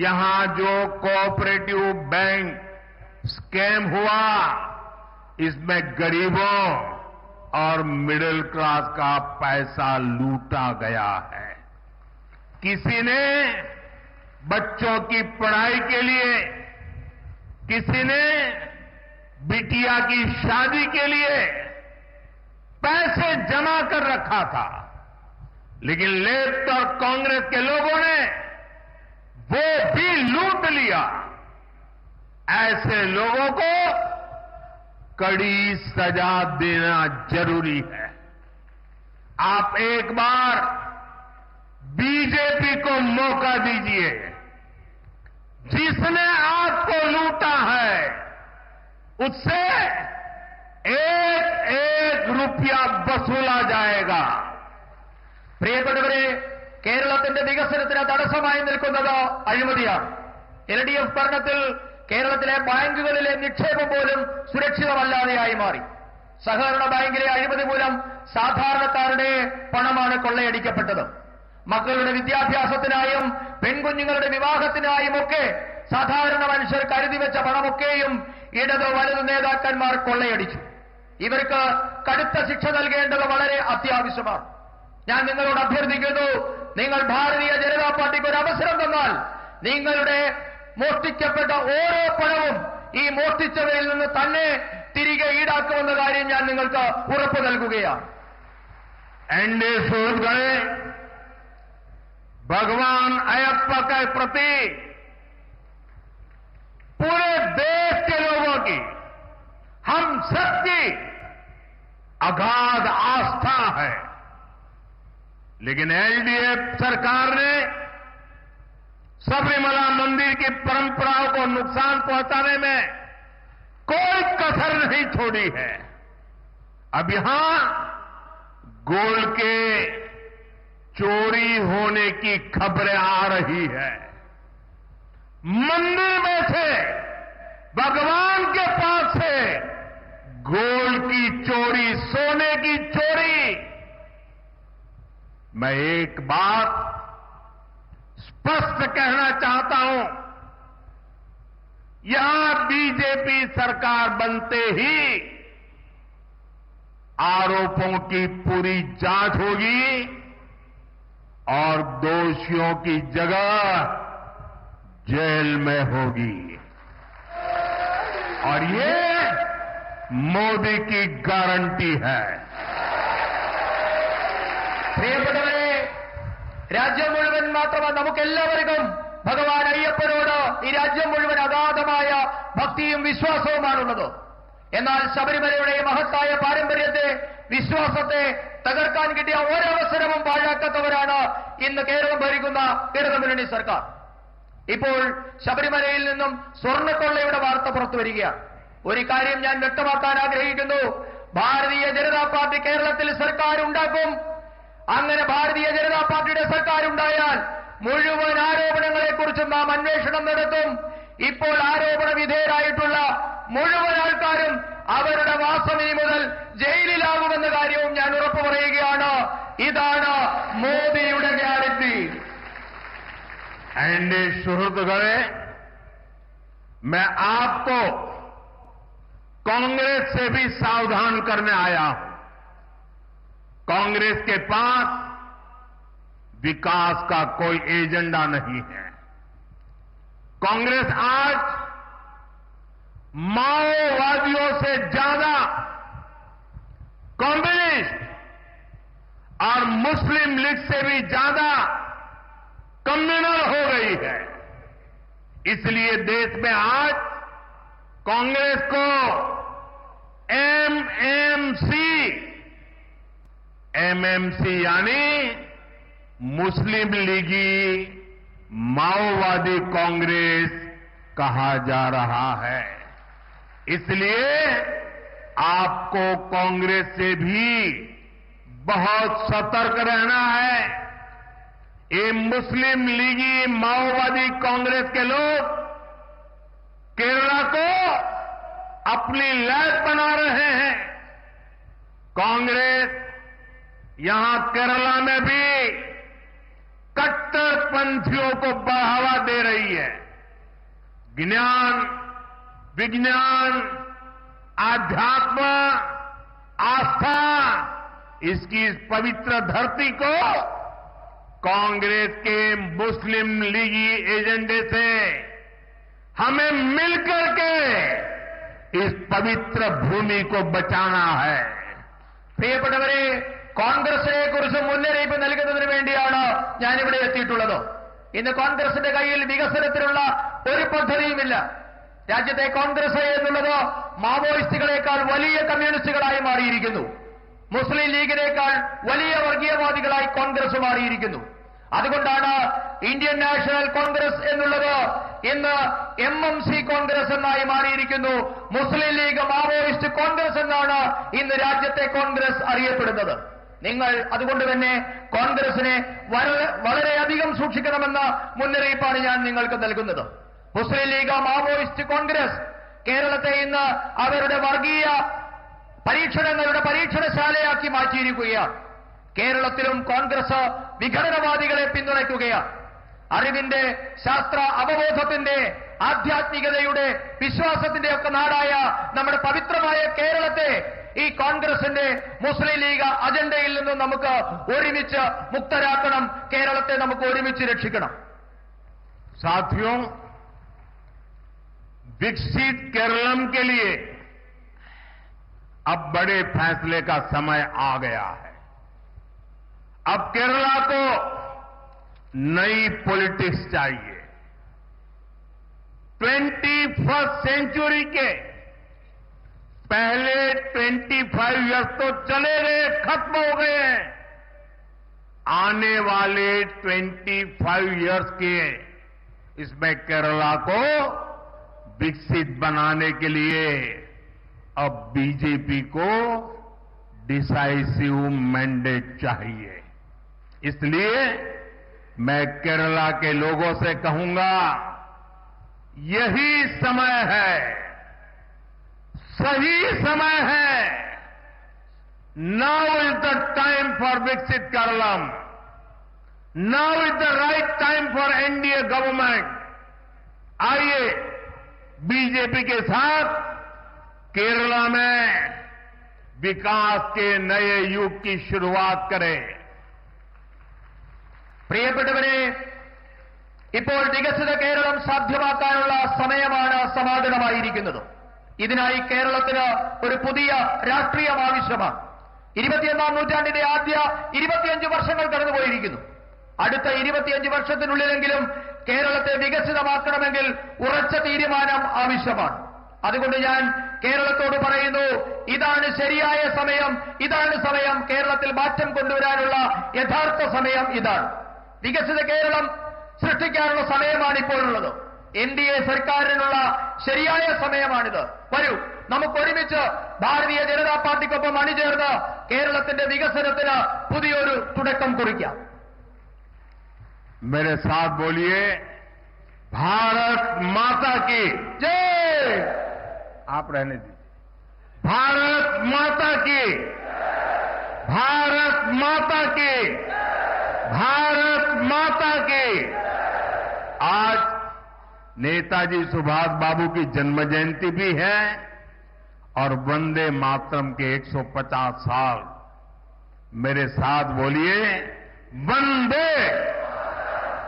यहां जो कोऑपरेटिव बैंक स्कैम हुआ, इसमें गरीबों और मिडिल क्लास का पैसा लूटा गया है. किसी ने बच्चों की पढ़ाई के लिए, किसी ने बिटिया की शादी के लिए पैसे जमा कर रखा था, लेकिन लेफ्ट और कांग्रेस के लोगों ने वो भी लूट लिया. ऐसे लोगों को कड़ी सजा देना जरूरी है. आप एक बार बीजेपी को मौका दीजिए. जिसने आपको लूटा है उससे एक रुपया वसूला जाएगा. പ്രിയപ്പെട്ടവരെ, കേരളത്തിന്റെ വികസനത്തിന് തടസ്സമായി നിൽക്കുന്നത് അഴിമതിയാണ്. LDF ഭരണത്തിൽ കേരളത്തിലെ ബാങ്കുകളിലെ നിക്ഷേപം പോലും സുരക്ഷിതമല്ലാതെയായി മാറി. സഹകരണ ബാങ്കിലെ അഴിമതി മൂലം സാധാരണക്കാരുടെ പണമാണ് കൊള്ളയടിക്കപ്പെട്ടത്. മക്കളുടെ വിദ്യാഭ്യാസത്തിനായും പെൺകുഞ്ഞുങ്ങളുടെ വിവാഹത്തിനായുമൊക്കെ സാധാരണ മനുഷ്യർ കരുതി വെച്ച പണമൊക്കെയും ഇടത് വലതു നേതാക്കന്മാർ കൊള്ളയടിച്ചു. ഇവർക്ക് കടുത്ത ശിക്ഷ നൽകേണ്ടത് വളരെ അത്യാവശ്യമാണ്. ഞാൻ നിങ്ങളോട് അഭ്യർത്ഥിക്കുന്നു, നിങ്ങൾ ഭാരതീയ ജനതാ പാർട്ടിക്ക് ഒരു അവസരം തന്നാൽ നിങ്ങളുടെ മോഷ്ടിക്കപ്പെട്ട ഓരോ പണവും ഈ മോഷ്ടിച്ചവരിൽ നിന്ന് തന്നെ തിരികെ ഈടാക്കുമെന്ന കാര്യം ഞാൻ നിങ്ങൾക്ക് ഉറപ്പു നൽകുകയാണ്. एनडीए शुरू गए भगवान अयप्पा के प्रति पूरे देश के लोगों की, हम सबकी अगाध आस्था है. लेकिन एलडीएफ सरकार ने सबरीमला मंदिर की परंपराओं को नुकसान पहुंचाने में कोई कसर नहीं छोड़ी है. अब यहां गोल्ड के चोरी होने की खबरें आ रही है. मंदिर में से, भगवान के पास से गोल्ड की चोरी, सोने की चोरी. मैं एक बात स्पष्ट कहना चाहता हूं, यहां बीजेपी सरकार बनते ही आरोपों की पूरी जांच होगी और दोषियों की जगह जेल में होगी. और ये मोदी की गारंटी है. പ്രിയപ്പെട്ടവരെ, രാജ്യം മുഴുവൻ മാത്രമല്ല, നമുക്കെല്ലാവർക്കും ഭഗവാൻ അയ്യപ്പനോട് ഈ രാജ്യം മുഴുവൻ അഗാധമായ ഭക്തിയും വിശ്വാസവുമാണുള്ളത്. എന്നാൽ ശബരിമലയുടെ മഹത്തായ പാരമ്പര്യത്തെ, വിശ്വാസത്തെ തകർക്കാൻ കിട്ടിയ ഒരവസരവും പാഴാക്കാത്തവരാണ് ഇന്ന് കേരളം ഭരിക്കുന്ന ഇടതുമുന്നണി സർക്കാർ. ഇപ്പോൾ ശബരിമലയിൽ നിന്നും സ്വർണ്ണക്കൊള്ളയുടെ വാർത്ത പുറത്തു വരികയാണ്. ഒരു കാര്യം ഞാൻ വ്യക്തമാക്കാൻ ആഗ്രഹിക്കുന്നു. ഭാരതീയ ജനതാ പാർട്ടി കേരളത്തിൽ സർക്കാർ ഉണ്ടാക്കും. അങ്ങനെ ഭാരതീയ ജനതാ പാർട്ടിയുടെ സർക്കാർ ഉണ്ടായാൽ മുഴുവൻ ആരോപണങ്ങളെക്കുറിച്ചും നാം അന്വേഷണം നടത്തും. ഇപ്പോൾ ആരോപണ വിധേയരായിട്ടുള്ള മുഴുവൻ ആൾക്കാരും അവരുടെ വാസം ഇനി മുതൽ ജയിലിലാകുമെന്ന കാര്യവും ഞാൻ ഉറപ്പു പറയുകയാണ്. ഇതാണ് മോദിയുടെ ഗ്യാരണ്ടി. एनडीए सुहृदगणे, मैं आपको कांग्रेस से भी सावधान करने आया हूं. कांग्रेस के पास विकास का कोई एजेंडा नहीं है. कांग्रेस आज माओवादियों से ज्यादा कम्युनिस्ट और मुस्लिम लीग से भी ज्यादा कम्युनल हो गई है. इसलिए देश में आज कांग्रेस को एमएमसी यानी मुस्लिम लीगी माओवादी कांग्रेस कहा जा रहा है. इसलिए आपको कांग्रेस से भी बहुत सतर्क रहना है. ये मुस्लिम लीगी माओवादी कांग्रेस के लोग केरला को अपनी लैब बना रहे हैं. कांग्रेस यहां केरला में भी कट्टरपंथियों को बढ़ावा दे रही है. ज्ञान, विज्ञान, आध्यात्म, आस्था, इसकी इस पवित्र धरती को कांग्रेस के मुस्लिम लीगी एजेंडे से हमें मिलकर के इस पवित्र भूमि को बचाना है. പ്രിയപ്പെട്ടവരെ, കോൺഗ്രസിനെ കുറിച്ച് മുന്നറിയിപ്പ് നൽകുന്നതിന് വേണ്ടിയാണ് ഞാനിവിടെ എത്തിയിട്ടുള്ളത്. ഇന്ന് കോൺഗ്രസിന്റെ കയ്യിൽ വികസനത്തിനുള്ള ഒരു പദ്ധതിയുമില്ല. രാജ്യത്തെ കോൺഗ്രസ് എന്നുള്ളത് മാവോയിസ്റ്റുകളെക്കാൾ വലിയ കമ്മ്യൂണിസ്റ്റുകളായി മാറിയിരിക്കുന്നു. മുസ്ലിം ലീഗിനേക്കാൾ വലിയ വർഗീയവാദികളായി കോൺഗ്രസ് മാറിയിരിക്കുന്നു. അതുകൊണ്ടാണ് ഇന്ത്യൻ നാഷണൽ കോൺഗ്രസ് എന്നുള്ളത് ഇന്ന് എംഎംസി കോൺഗ്രസ് എന്നായി മാറിയിരിക്കുന്നു. മുസ്ലിം ലീഗ് മാവോയിസ്റ്റ് കോൺഗ്രസ് എന്നാണ് ഇന്ന് രാജ്യത്തെ കോൺഗ്രസ് അറിയപ്പെടുന്നത്. നിങ്ങൾ അതുകൊണ്ട് തന്നെ കോൺഗ്രസിനെ വളരെയധികം സൂക്ഷിക്കണമെന്ന മുന്നറിയിപ്പാണ് ഞാൻ നിങ്ങൾക്ക് നൽകുന്നത്. മുസ്ലിം ലീഗ് മാവോയിസ്റ്റ് കോൺഗ്രസ് കേരളത്തെ ഇന്ന് അവരുടെ വർഗീയ പരീക്ഷണങ്ങളുടെ പരീക്ഷണശാലയാക്കി മാറ്റിയിരിക്കുകയാണ്. കേരളത്തിലും കോൺഗ്രസ് വിഘടനവാദികളെ പിന്തുണയ്ക്കുകയാണ്. അറിവിന്റെ, ശാസ്ത്ര അവബോധത്തിന്റെ, ആധ്യാത്മികതയുടെ, വിശ്വാസത്തിന്റെ ഒക്കെ നാടായ നമ്മുടെ പവിത്രമായ കേരളത്തെ ഈ കോൺഗ്രസിന്റെ മുസ്ലിം ലീഗ് അജണ്ടയിൽ നിന്നും നമുക്ക് ഒരുമിച്ച് മുക്തരാക്കണം. കേരളത്തെ നമുക്ക് ഒരുമിച്ച് രക്ഷിക്കണം. साथियों, विकसित केरलम के लिए अब बड़े फैसले का समय आ गया है. अब केरला को नई पॉलिटिक्स चाहिए. 21st सेंचुरी के पहले 25 इयर्स तो चले गए, खत्म हो गए हैं. आने वाले 25 इयर्स के इसमें केरला को विकसित बनाने के लिए अब बीजेपी को डिसाइसिव मैंडेट चाहिए. इसलिए मैं केरला के लोगों से कहूंगा, यही समय है, सही समय है. Now is the time for विकसित Keralam. Now is the right time for NDA government. आइए बीजेपी के साथ केरला में विकास के नए युग की शुरुआत करें. പ്രിയപ്പെട്ടവരെ, ഇപ്പോൾ വികസിത കേരളം സാധ്യമാക്കാനുള്ള സമയമാണ് സമാഗതമായിരിക്കുന്നത്. ഇതിനായി കേരളത്തിന് ഒരു പുതിയ രാഷ്ട്രീയം ആവശ്യമാണ്. 21ാം നൂറ്റാണ്ടിന്റെ ആദ്യ 25 വർഷങ്ങൾ കടന്നുപോയിരിക്കുന്നു. അടുത്ത 25 വർഷത്തിനുള്ളിലെങ്കിലും കേരളത്തെ വികസിതമാക്കണമെങ്കിൽ ഉറച്ച തീരുമാനം ആവശ്യമാണ്. അതുകൊണ്ട് ഞാൻ കേരളത്തോട് പറയുന്നു, ഇതാണ് ശരിയായ സമയം, ഇതാണ് സമയം. കേരളത്തിൽ മാറ്റം കൊണ്ടുവരാനുള്ള യഥാർത്ഥ സമയം ഇതാണ്. വികസിത കേരളം സൃഷ്ടിക്കാനുള്ള സമയമാണ് ഇപ്പോഴുള്ളത്. NDA സർക്കാരിനുള്ള ശരിയായ സമയമാണിത്. വരൂ, നമുക്ക് ഒരുമിച്ച് ഭാരതീയ ജനതാ പാർട്ടിക്കൊപ്പം അണിചേർന്ന് കേരളത്തിന്റെ വികസനത്തിന് പുതിയൊരു തുടക്കം കുറിക്കാം. मेरे साथ बोलिए, भारत माता की जय. आप रहने दीजिए. भारत माता की, भारत माता की, भारत माता की. आज नेताजी सुभाष बाबू की जन्म जयंती भी है और वंदे मातरम के 150 साल. मेरे साथ बोलिए, वंदे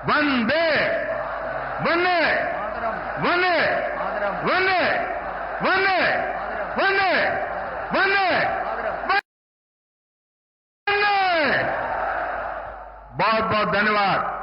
वंदे वंदे वंदे वंदे वंदे वंदे वंदे वंदे. बहुत बहुत धन्यवाद.